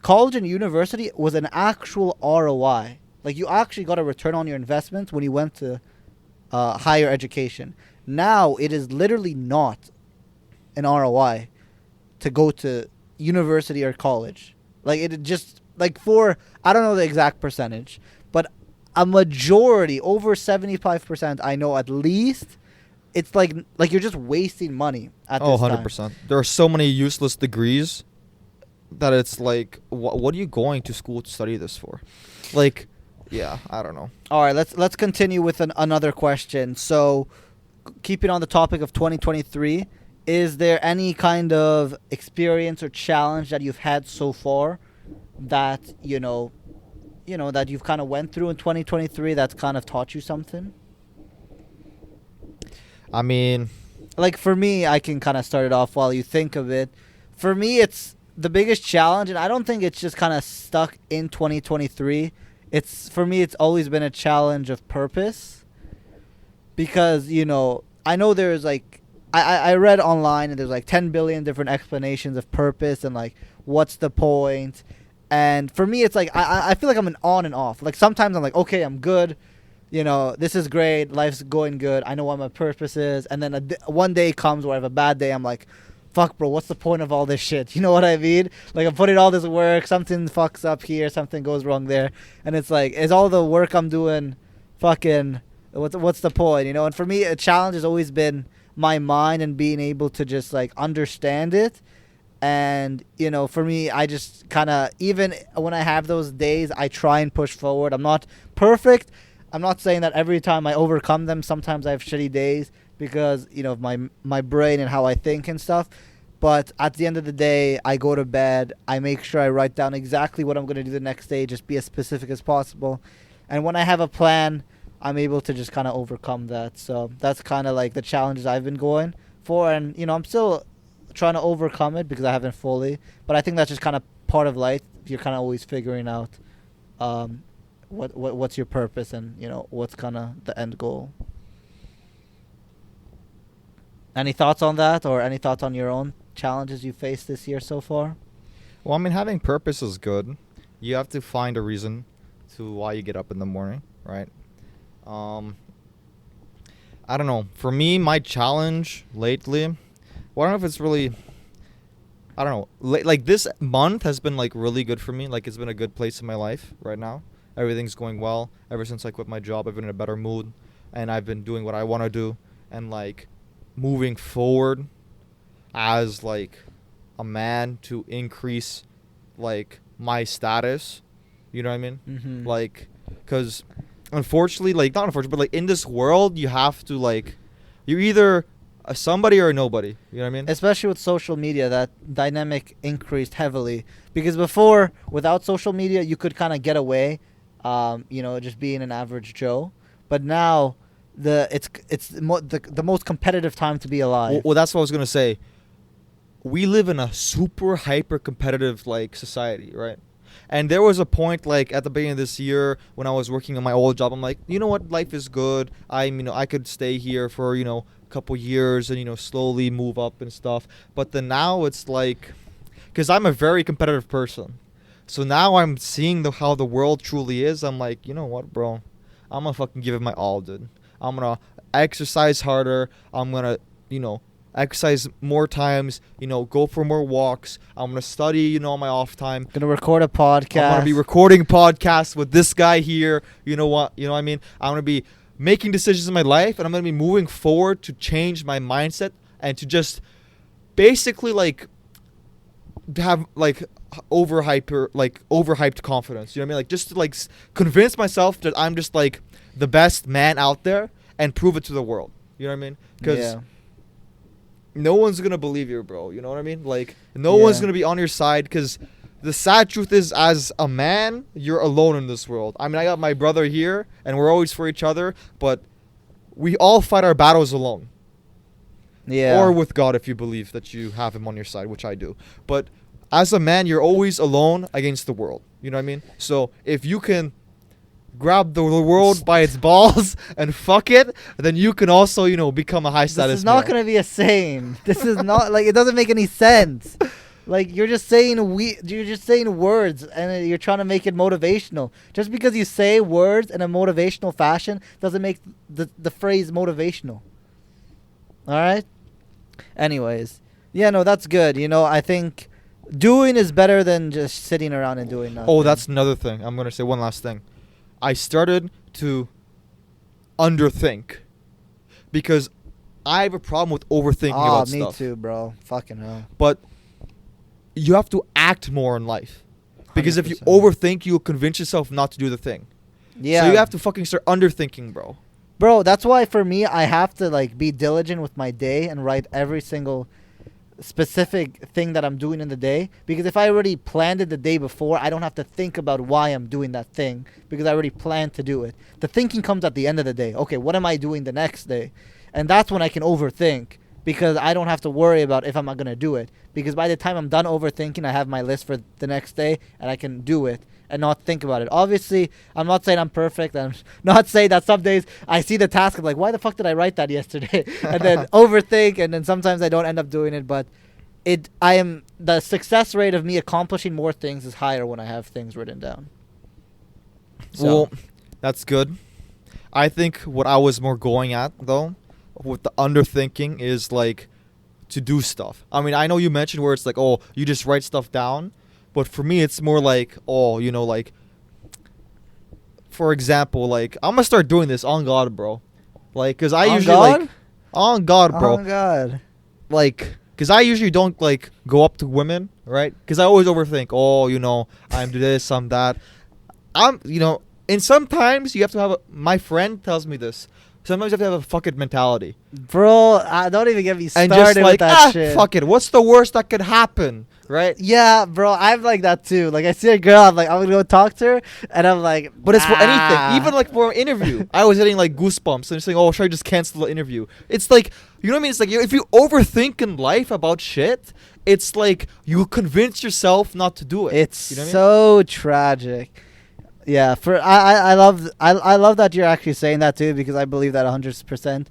college and university was an actual ROI. Like, you actually got a return on your investment when you went to higher education. Now, it is literally not an ROI to go to university or college. Like, it just, like, I don't know the exact percentage, but a majority, over 75%, I know at least, it's like you're just wasting money at this
100%.
time.
There are so many useless degrees that it's like, what are you going to school to study this for? Like, yeah, I don't know.
All right, let's continue with another question. So, keeping on the topic of 2023, is there any kind of experience or challenge that you've had so far that that you've kind of went through in 2023 that's kind of taught you something?
I mean,
like for me, I can kind of start it off while you think of it. For me, it's the biggest challenge, and I don't think it's just kind of stuck in 2023. For me, it's always been a challenge of purpose, because I know there's like I read online and there's like 10 billion different explanations of purpose and like what's the point. And for me, it's like I feel like I'm an on and off. Like sometimes I'm like, okay, I'm good, this is great, life's going good, I know what my purpose is, and then one day comes where I have a bad day, I'm like, fuck, bro, what's the point of all this shit? You know what I mean? Like, I'm putting all this work, something fucks up here, something goes wrong there, and it's like, is all the work I'm doing fucking, what's the point, And for me, a challenge has always been my mind and being able to just, like, understand it. And, for me, I just kind of, even when I have those days, I try and push forward. I'm not perfect. I'm not saying that every time I overcome them. Sometimes I have shitty days, because of my brain and how I think and stuff. But at the end of the day, I go to bed, I make sure I write down exactly what I'm going to do the next day, just be as specific as possible. And when I have a plan, I'm able to just kind of overcome that. So that's kind of like the challenges I've been going for. And I'm still trying to overcome it because I haven't fully, but I think that's just kind of part of life. You're kind of always figuring out what's your purpose and what's kind of the end goal. Any thoughts on that, or any thoughts on your own challenges you faced this year so far?
Well, I mean, having purpose is good. You have to find a reason to why you get up in the morning, right? I don't know. For me, my challenge lately, well, I don't know if it's really, I don't know. Like this month has been like really good for me. Like, it's been a good place in my life right now. Everything's going well. Ever since I quit my job, I've been in a better mood, and I've been doing what I want to do, and like moving forward as like a man to increase like my status, you know what I mean?
Mm-hmm.
Like, because unfortunately, like, not unfortunately, but like in this world, you have to, like, you're either a somebody or a nobody, you know what I mean?
Especially with social media, that dynamic increased heavily, because before, without social media, you could kind of get away, just being an average Joe, but now it's the most competitive time to be alive.
Well, that's what I was gonna say. We live in a super hyper competitive like society, right? And there was a point like at the beginning of this year when I was working on my old job, I'm like, you know what, life is good. I could stay here for a couple years and slowly move up and stuff. But then now it's like, because I'm a very competitive person, so now I'm seeing how the world truly is. I'm like, you know what, bro, I'm gonna fucking give it my all, dude. I'm going to exercise harder. I'm going to, exercise more times, go for more walks. I'm going to study, on my off time.
Going to record a podcast.
I'm going to be recording podcasts with this guy here. You know what I mean? I'm going to be making decisions in my life, and I'm going to be moving forward to change my mindset and to just basically, like, have, like, overhyped confidence. You know what I mean? Like just to like convince myself that I'm just like the best man out there and prove it to the world. You know what I mean? Because
Yeah.
no one's gonna believe you, bro. You know what I mean? Like no one's gonna be on your side. Because the sad truth is, as a man, you're alone in this world. I mean, I got my brother here, and we're always for each other. But we all fight our battles alone.
Yeah.
Or with God, if you believe that you have Him on your side, which I do. But as a man, you're always alone against the world. You know what I mean? So if you can grab the world by its balls and fuck it, then you can also, you know, become a high status.
This is not
male.
gonna be a saying. This is not like it doesn't make any sense. Like you're just saying words and you're trying to make it motivational. Just because you say words in a motivational fashion doesn't make the phrase motivational. All right? Anyways, yeah, no, that's good. You know, I think doing is better than just sitting around and doing nothing.
Oh, that's another thing. I'm going to say one last thing. I started to underthink because I have a problem with overthinking about
me
stuff.
too, bro. Fucking hell.
But you have to act more in life. Because if you
100%.
overthink, you'll convince yourself not to do the thing.
Yeah.
So you have to fucking start underthinking, bro.
Bro, that's why for me I have to like be diligent with my day and write every single specific thing that I'm doing in the day, because if I already planned it the day before, I don't have to think about why I'm doing that thing because I already planned to do it. The thinking comes at the end of the day. Okay, what am I doing the next day? And that's when I can overthink because I don't have to worry about if I'm not going to do it, because by the time I'm done overthinking, I have my list for the next day and I can do it and not think about it. Obviously, I'm not saying I'm perfect. I'm not saying that some days I see the task, I'm like, why the fuck did I write that yesterday? And then overthink, and then sometimes I don't end up doing it. But the success rate of me accomplishing more things is higher when I have things written down. So.
Well, that's good. I think what I was more going at, though, with the underthinking is, like, to do stuff. I mean, I know you mentioned where it's like, oh, you just write stuff down. But for me, it's more like, oh, you know, like, for example, like, I'm going to start doing this on God, bro. Like, because I
On
usually,
God?
like, on God, bro.
Oh, God.
Like, because I usually don't, like, go up to women, right? Because I always overthink, oh, you know, I'm this, I'm that. You know, and sometimes you have to have my friend tells me this. Sometimes you have to have a fuck it mentality.
Bro, don't even get me started
And just like,
with that shit.
fuck it. What's the worst that could happen, right?
Yeah, bro, I'm like that too. Like, I see a girl, I'm like, I'm gonna go talk to her, and I'm like,
But it's for anything.
"Ah."
Even like for an interview. I was getting like goosebumps and saying, oh, should I just cancel the interview? It's like, you know what I mean? It's like, if you overthink in life about shit, it's like you convince yourself not to do it.
It's
you know what
so tragic. Yeah, I love that you're actually saying that too, because I believe that 100%.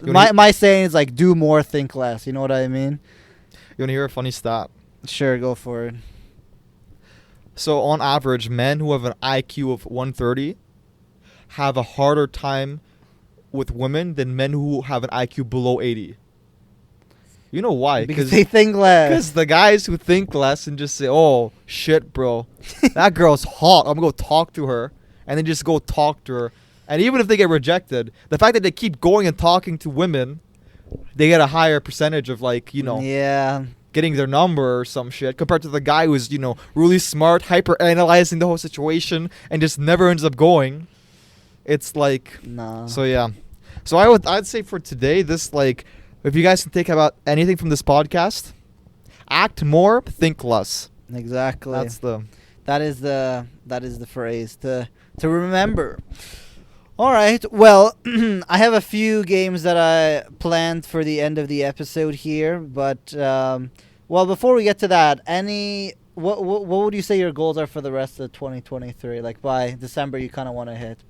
My saying is like, do more, think less. You know what I mean?
You want to hear a funny stat?
Sure, go for it.
So on average, men who have an IQ of 130 have a harder time with women than men who have an IQ below 80. You know why?
Because they think less.
Because the guys who think less and just say, oh, shit, bro, that girl's hot, I'm going to go talk to her, and then just go talk to her. And even if they get rejected, the fact that they keep going and talking to women, they get a higher percentage of, like, you know,
Yeah.
getting their number or some shit compared to the guy who's, you know, really smart, hyper analyzing the whole situation and just never ends up going. It's like,
Nah.
so yeah. So I'd say for today, this, like, if you guys can take about anything from this podcast, act more, think less.
Exactly.
That is
the phrase to remember. All right. Well, I have a few games that I planned for the end of the episode here, but well, before we get to that, what would you say your goals are for the rest of 2023? Like by December, you kind of want to hit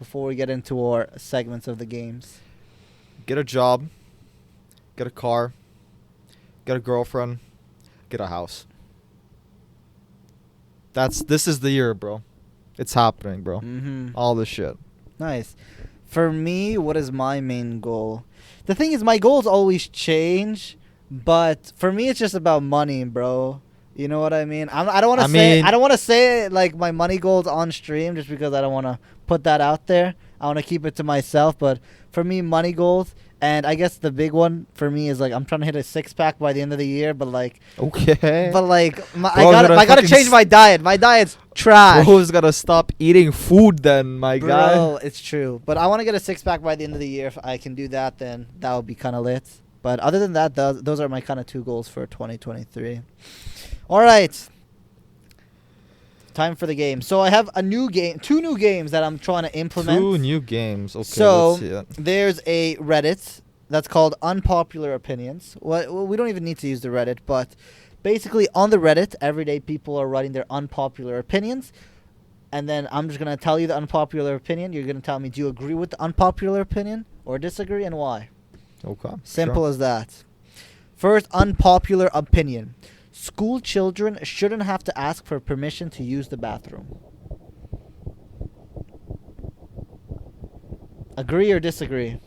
before we get into our segments of the games.
get a job, get a car, get a girlfriend, get a house. This is the year, bro. It's happening, bro.
Mm-hmm.
All this shit.
Nice. For me, what is my main goal? The thing is, my goals always change, but for me, it's just about money, bro. You know what I mean? I don't want to say like my money goals on stream just because I don't want to put that out there. I want to keep it to myself. But for me, money goals And I guess the big one for me is like I'm trying to hit a 6-pack by the end of the year, but like,
Okay.
I gotta change my diet. My diet's trash.
Bro's gotta stop eating food then, my guy.
Bro, it's true. But I want to get a 6-pack by the end of the year. If I can do that, then that would be kind of lit. But other than that, those are my kind of 2 goals for 2023. All right. Time for the game. So I have 2 new games that I'm trying to implement.
2 new games. Okay,
So
let's see it.
there's a Reddit that's called Unpopular Opinions. Well, we don't even need to use the Reddit, but basically on the Reddit, everyday people are writing their unpopular opinions. And then I'm just going to tell you the unpopular opinion. You're going to tell me, do you agree with the unpopular opinion or disagree, and why?
Okay.
Simple
sure.
as that. First, unpopular opinion. School children shouldn't have to ask for permission to use the bathroom. Agree or disagree?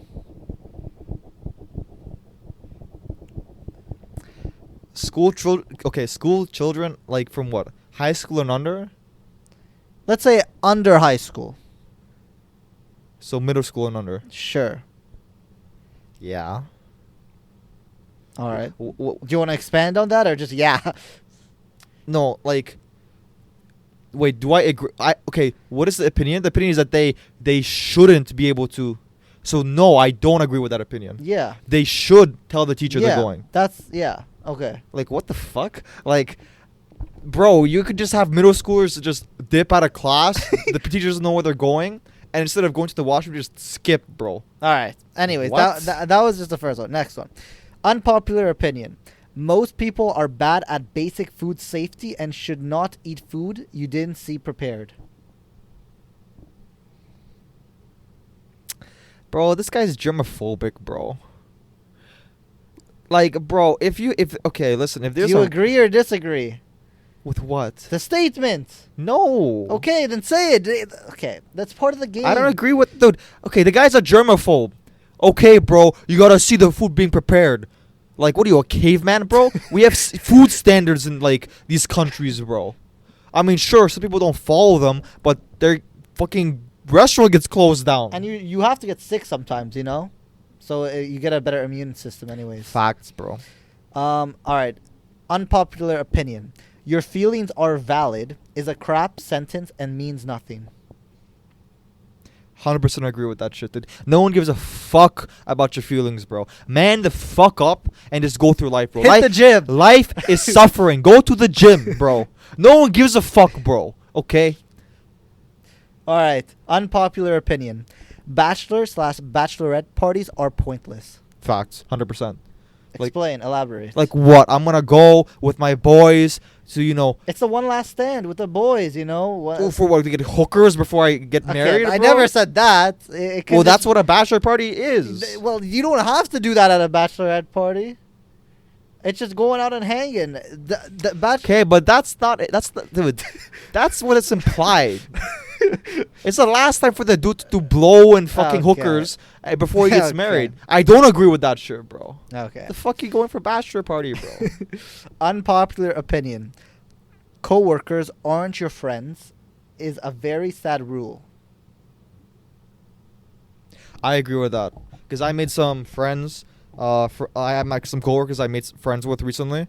School children like from what? High school and under?
Let's say under high school.
So middle school and under.
Sure.
Yeah.
All right. Do you want to expand on that or just yeah?
No, like. Wait, do I agree? Okay. What is the opinion? The opinion is that they shouldn't be able to. So no, I don't agree with that opinion.
Yeah.
They should tell the teacher they're going.
Yeah. Okay.
Like what the fuck? Like, bro, you could just have middle schoolers just dip out of class. The teacher doesn't know where they're going, and instead of going to the washroom, just skip, bro.
All right. Anyways,
What?
that was just the first one. Next one. Unpopular opinion. Most people are bad at basic food safety and should not eat food you didn't see prepared.
Bro, this guy's germophobic, bro. Like, bro, okay, listen, if
Do
there's
you agree or disagree?
with what?
The statement.
No.
Okay, then say it. Okay, that's part of the game.
I don't agree with dude. Okay, the guy's a germaphobe. Okay, bro, you gotta see the food being prepared. Like, what are you, a caveman, bro? We have food standards in like these countries, bro. I mean, sure, some people don't follow them, but their fucking restaurant gets closed down.
And you have to get sick sometimes, you know? So you get a better immune system anyways.
Facts, bro.
All right. Unpopular opinion. Your feelings are valid is a crap sentence and means nothing.
100% agree with that shit, dude. No one gives a fuck about your feelings, bro. Man the fuck up and just go through life, bro.
Hit the gym.
Life is suffering. Go to the gym, bro. No one gives a fuck, bro. Okay?
All right. Unpopular opinion. Bachelor/bachelorette parties are pointless.
Facts. 100%. Like-
Explain. Elaborate.
Like what? I'm gonna go with my boys to, you know,
It's the one last stand with the boys, you know? What?
for what, to get hookers before I get married,
I
bro?
never said that. It could
Well, that's
just-
what a bachelor party is.
Well, you don't have to do that at a bachelorette party. It's just going out and hanging.
Okay, but that's not it. Dude, that's what it's implied. It's the last time for the dude to blow and fucking
Okay.
hookers before he gets
Okay.
married. I don't agree with that shit, bro.
Okay.
The fuck you going for bachelor party, bro?
Unpopular opinion. Coworkers aren't your friends is a very sad rule.
I agree with that because I made some friends. I have like some coworkers I made friends with recently,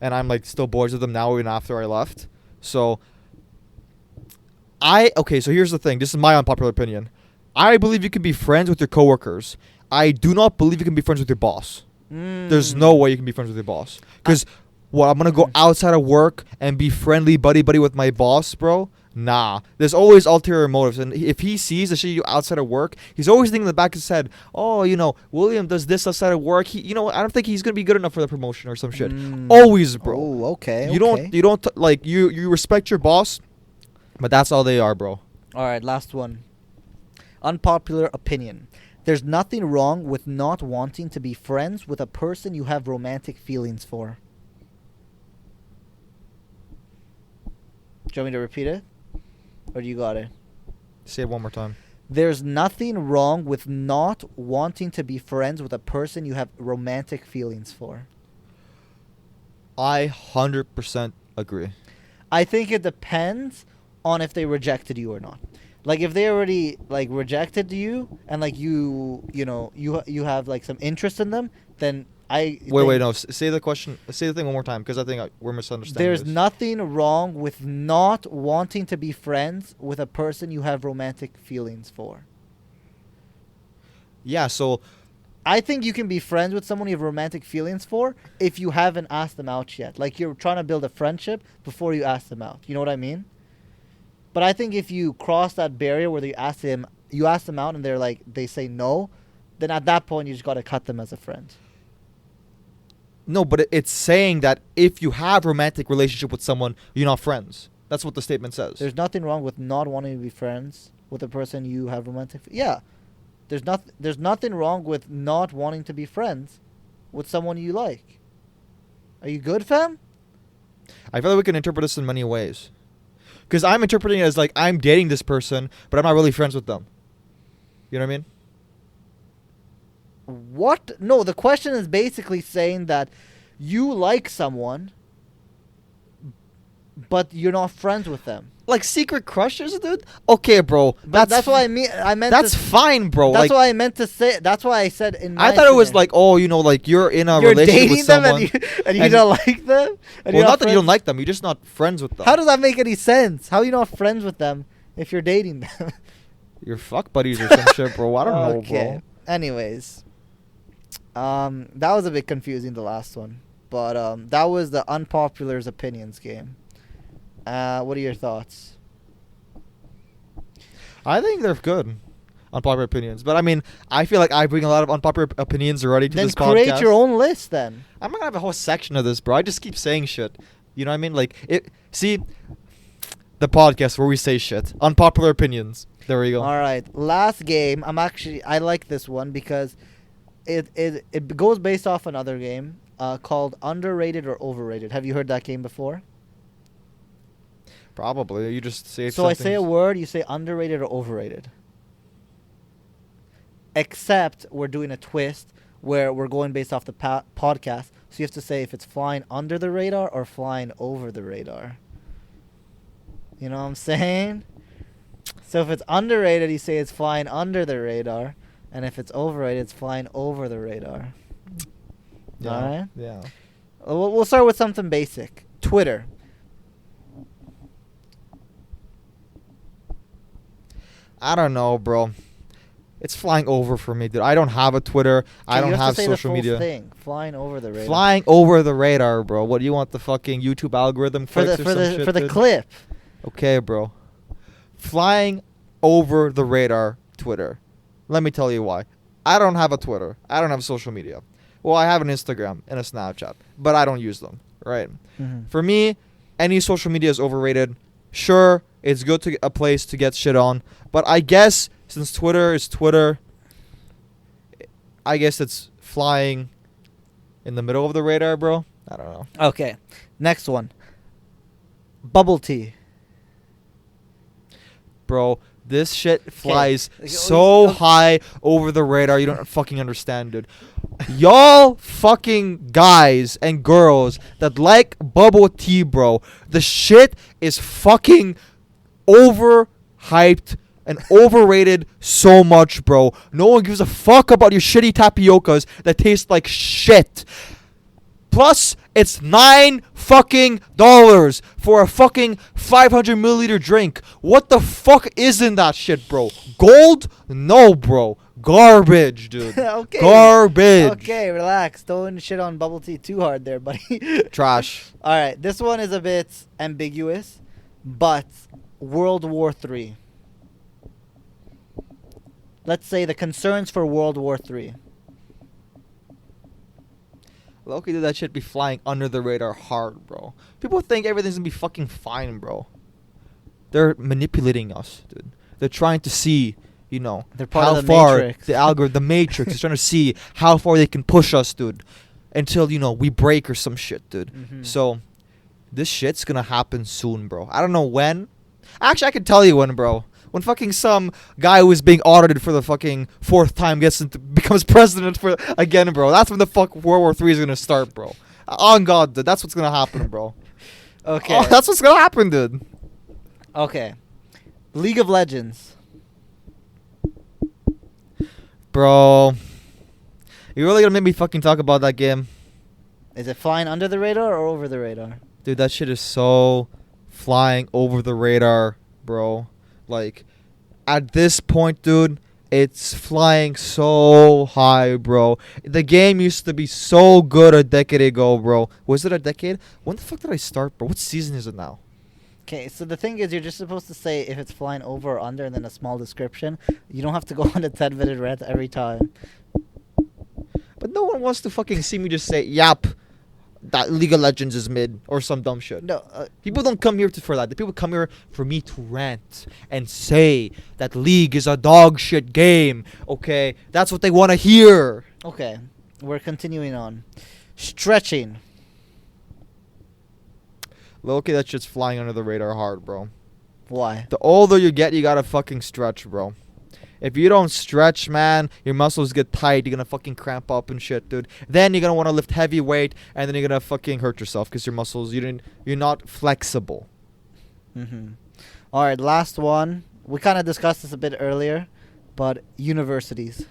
and I'm like still boys with them now even after I left. So so here's the thing. This is my unpopular opinion. I believe you can be friends with your coworkers. I do not believe you can be friends with your boss. There's no way you can be friends with your boss. Because I'm gonna go outside of work and be friendly buddy with my boss, bro? Nah. There's always ulterior motives, and if he sees the shit you do outside of work, he's always thinking in the back of his head, oh, you know, William does this outside of work. I don't think he's gonna be good enough for the promotion or some shit. Always, bro.
Oh, okay.
You don't like you respect your boss, but that's all they are, bro.
All right, last one. Unpopular opinion. There's nothing wrong with not wanting to be friends with a person you have romantic feelings for. Do you want me to repeat it? Or do you got it?
Say it one more time.
There's nothing wrong with not wanting to be friends with a person you have romantic feelings for.
I 100% agree.
I think it depends on if they rejected you or not. Like if they already like rejected you and like you have like some interest in them, then
Wait, no. Say the question. Say the thing one more time, because I think we're misunderstanding.
there's
this.
nothing wrong with not wanting to be friends with a person you have romantic feelings for.
Yeah. So
I think you can be friends with someone you have romantic feelings for if you haven't asked them out yet. Like you're trying to build a friendship before you ask them out. You know what I mean? But I think if you cross that barrier where you ask them out and they say no, then at that point you just got to cut them as a friend.
no, but it's saying that if you have romantic relationship with someone, you're not friends. That's what the statement says.
There's nothing wrong with not wanting to be friends with a person you have romantic. Yeah, there's nothing wrong with not wanting to be friends with someone you like. Are you good, fam?
I feel like we can interpret this in many ways. Because I'm interpreting it as like I'm dating this person, but I'm not really friends with them. You know what I mean?
What? No, the question is basically saying that you like someone, but you're not friends with them.
Like secret crushes, dude? Okay, bro.
But that's what I mean. I meant
That's
to,
fine, bro.
That's
like,
what I meant to say. That's why I said in my
I thought it was
scenario.
like, oh, you know, like you're in a
You're
relationship
dating
with
them
someone.
and you
and-
don't like them? And
Well,
you're
not that you don't
friends?
like them. You're just not friends with them.
How does that make any sense? How are you not friends with them if you're dating them?
You're fuck buddies or some shit, bro. I don't know,
Okay.
bro.
Anyways, that was a bit confusing, the last one, but that was the unpopular's opinions game. What are your thoughts?
I think they're good. Unpopular opinions. But I mean, I feel like I bring a lot of unpopular opinions already to
Then
this podcast.
create your own list. Then
I'm not gonna have a whole section of this, bro. I just keep saying shit. You know what I mean? Like see the podcast where we say shit. Unpopular opinions. There we go.
all right. Last game. I like this one because it goes based off another game called Underrated or Overrated. Have you heard that game before?
Probably. You just say
So I say a word, you say underrated or overrated. Except we're doing a twist where we're going based off the podcast. So you have to say if it's flying under the radar or flying over the radar. You know what I'm saying? So if it's underrated, you say it's flying under the radar. And if it's overrated, it's flying over the radar.
Yeah.
Alright?
Yeah.
We'll start with something basic. Twitter.
I don't know, bro. It's flying over for me, dude. I don't have a Twitter. I
Okay,
don't
you
have
to say the
social
full
media.
Thing. Flying over the radar.
Flying over the radar, bro. What do you want, the fucking YouTube algorithm
for
clicks
the
or
for
some
the
shit,
for the
dude?
clip.
Okay, bro. Flying over the radar Twitter. Let me tell you why. I don't have a Twitter. I don't have social media. Well, I have an Instagram and a Snapchat, but I don't use them, right?
Mm-hmm.
For me, any social media is overrated. Sure, it's good to a place to get shit on, but I guess since Twitter is Twitter, I guess it's flying in the middle of the radar, bro. I don't know.
Okay, next one. Bubble tea.
Bro, this shit flies
Like,
so
okay.
high over the radar. You don't fucking understand, dude. Y'all fucking guys and girls that like bubble tea, bro. The shit is fucking overhyped and overrated so much, bro. No one gives a fuck about your shitty tapiocas that taste like shit. Plus, it's $9 fucking dollars for a fucking 500 milliliter drink. What the fuck is in that shit, bro? Gold? No, bro. Garbage, dude.
Okay.
Garbage.
Okay, relax. Don't shit on bubble tea too hard there, buddy.
Trash.
All right, this one is a bit ambiguous, but World War III. Let's say the concerns for World War III.
Loki did that shit be flying under the radar hard, bro. People think everything's gonna be fucking fine, bro. They're manipulating us, dude. They're trying to see, you know,
They're part
how
of the
far
Matrix.
the algorithm, the Matrix is trying to see how far they can push us, dude, until, you know, we break or some shit, dude.
Mhm.
So, this shit's gonna happen soon, bro. I don't know when. Actually, I can tell you when, bro. When fucking some guy who is being audited for the fucking fourth time becomes president for again, bro. That's when the fuck World War III is gonna start, bro. On God, dude. That's what's gonna happen, bro.
Okay.
Oh, that's what's gonna happen, dude.
Okay. League of Legends.
Bro, you really gonna make me fucking talk about that game?
Is it flying under the radar or over the radar?
Dude, that shit is so flying over the radar, bro. Like, at this point, dude, it's flying so high, bro. The game used to be so good a decade ago, bro. Was it a decade? When the fuck did I start, bro? What season is it now?
Okay, so the thing is, you're just supposed to say if it's flying over or under and then a small description. You don't have to go on a 10-minute rant every time.
But no one wants to fucking see me just say, yep, that League of Legends is mid or some dumb shit.
No,
People don't come here for that. The people come here for me to rant and say that League is a dog shit game. Okay, that's what they want to hear.
okay, we're continuing on. Stretching.
Loki, that shit's flying under the radar hard, bro.
Why?
The older you get, you gotta fucking stretch, bro. If you don't stretch, man, your muscles get tight. You're gonna fucking cramp up and shit, dude. Then you're gonna want to lift heavy weight, and then you're gonna fucking hurt yourself because your muscles, you're not flexible.
All right, last one. We kind of discussed this a bit earlier, but universities.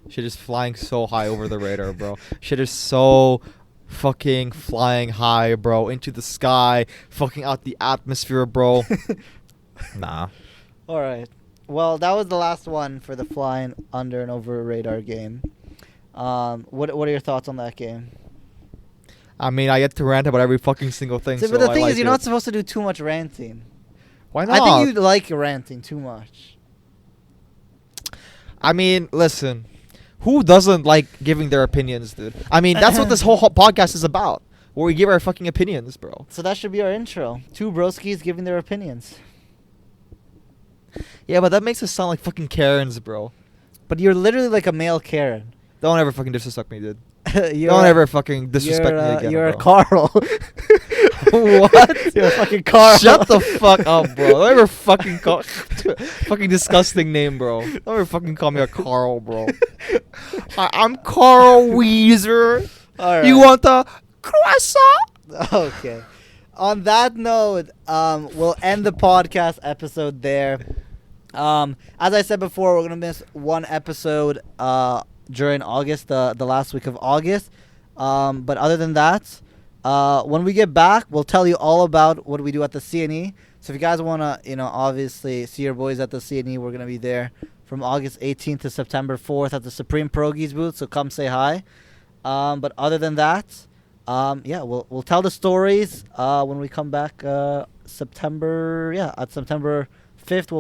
Shit is flying so high over the radar, bro. Shit is so fucking flying high, bro, into the sky, fucking out the atmosphere, bro. Nah.
All right. Well, that was the last one for the flying under and over radar game. What are your thoughts on that game?
I mean, I get to rant about every fucking single thing.
See,
So
but the
I
thing
like
is, you're
it.
not supposed to do too much ranting.
Why not?
I think you like ranting too much.
I mean, listen. Who doesn't like giving their opinions, dude? I mean, that's what this whole podcast is about. Where we give our fucking opinions, bro.
So that should be our intro. Two broskies giving their opinions.
Yeah, but that makes us sound like fucking Karens, bro.
But you're literally like a male Karen.
Don't ever fucking disrespect me, dude.
You're
Don't
a-
ever fucking disrespect me again,
You're
bro.
a Carl.
What?
You're a fucking Carl.
Shut the fuck up, bro. Don't ever fucking call... fucking disgusting name, bro. Don't ever fucking call me a Carl, bro. I'm Carl Weezer.
All right.
You want the croissant?
Okay. On that note, we'll end the podcast episode there. As I said before, we're gonna miss one episode during August, the last week of August. But other than that, when we get back, we'll tell you all about what we do at the CNE. So if you guys wanna, obviously see your boys at the CNE, we're gonna be there from August 18th to September 4th at the Supreme Pierogies booth. So come say hi. But other than that, yeah, we'll tell the stories when we come back September 5th.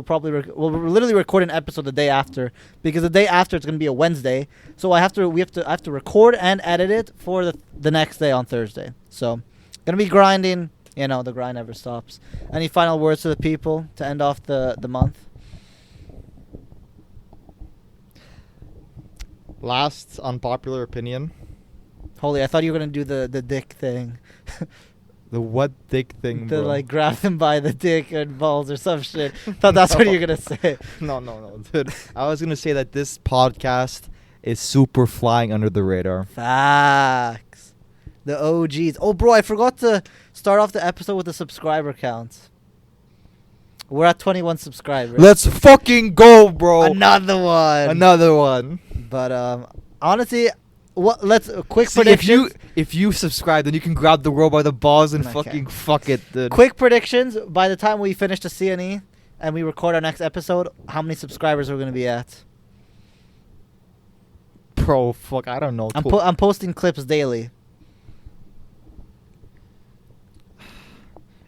We'll literally record an episode the day after, because the day after it's going to be a Wednesday. So I have to record and edit it for the next day on Thursday. So going to be grinding, the grind never stops. Any final words to the people to end off the month?
Last unpopular opinion.
Holy, I thought you were going to do the dick thing.
The what dick thing,
To
bro?
like grab them by the dick and balls or some shit. Thought that's what you're gonna say.
No, dude. I was gonna say that this podcast is super flying under the radar.
Facts. The OGs. Oh, bro, I forgot to start off the episode with the subscriber counts. We're at 21 subscribers.
Let's fucking go, bro.
Another one.
Another one.
But honestly, let's quick
See,
predictions.
if you subscribe, then you can grab the girl by the balls and
Okay.
fucking fuck it, dude.
Quick predictions. By the time we finish the CNE and we record our next episode, how many subscribers we're gonna be at?
Bro, fuck, I don't know.
I'm posting clips daily.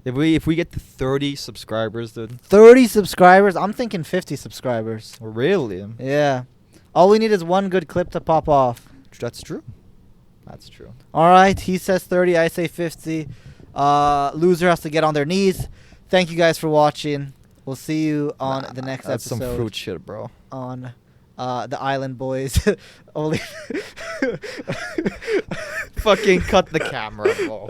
If we get to 30 subscribers, dude.
30 subscribers. I'm thinking 50 subscribers.
Really?
Yeah. All we need is one good clip to pop off.
That's true. That's true.
All right. He says 30. I say 50. Loser has to get on their knees. Thank you guys for watching. We'll see you on the next
That's
episode.
some fruit shit, bro.
On the Island Boys. Only.
Fucking cut the camera, bro.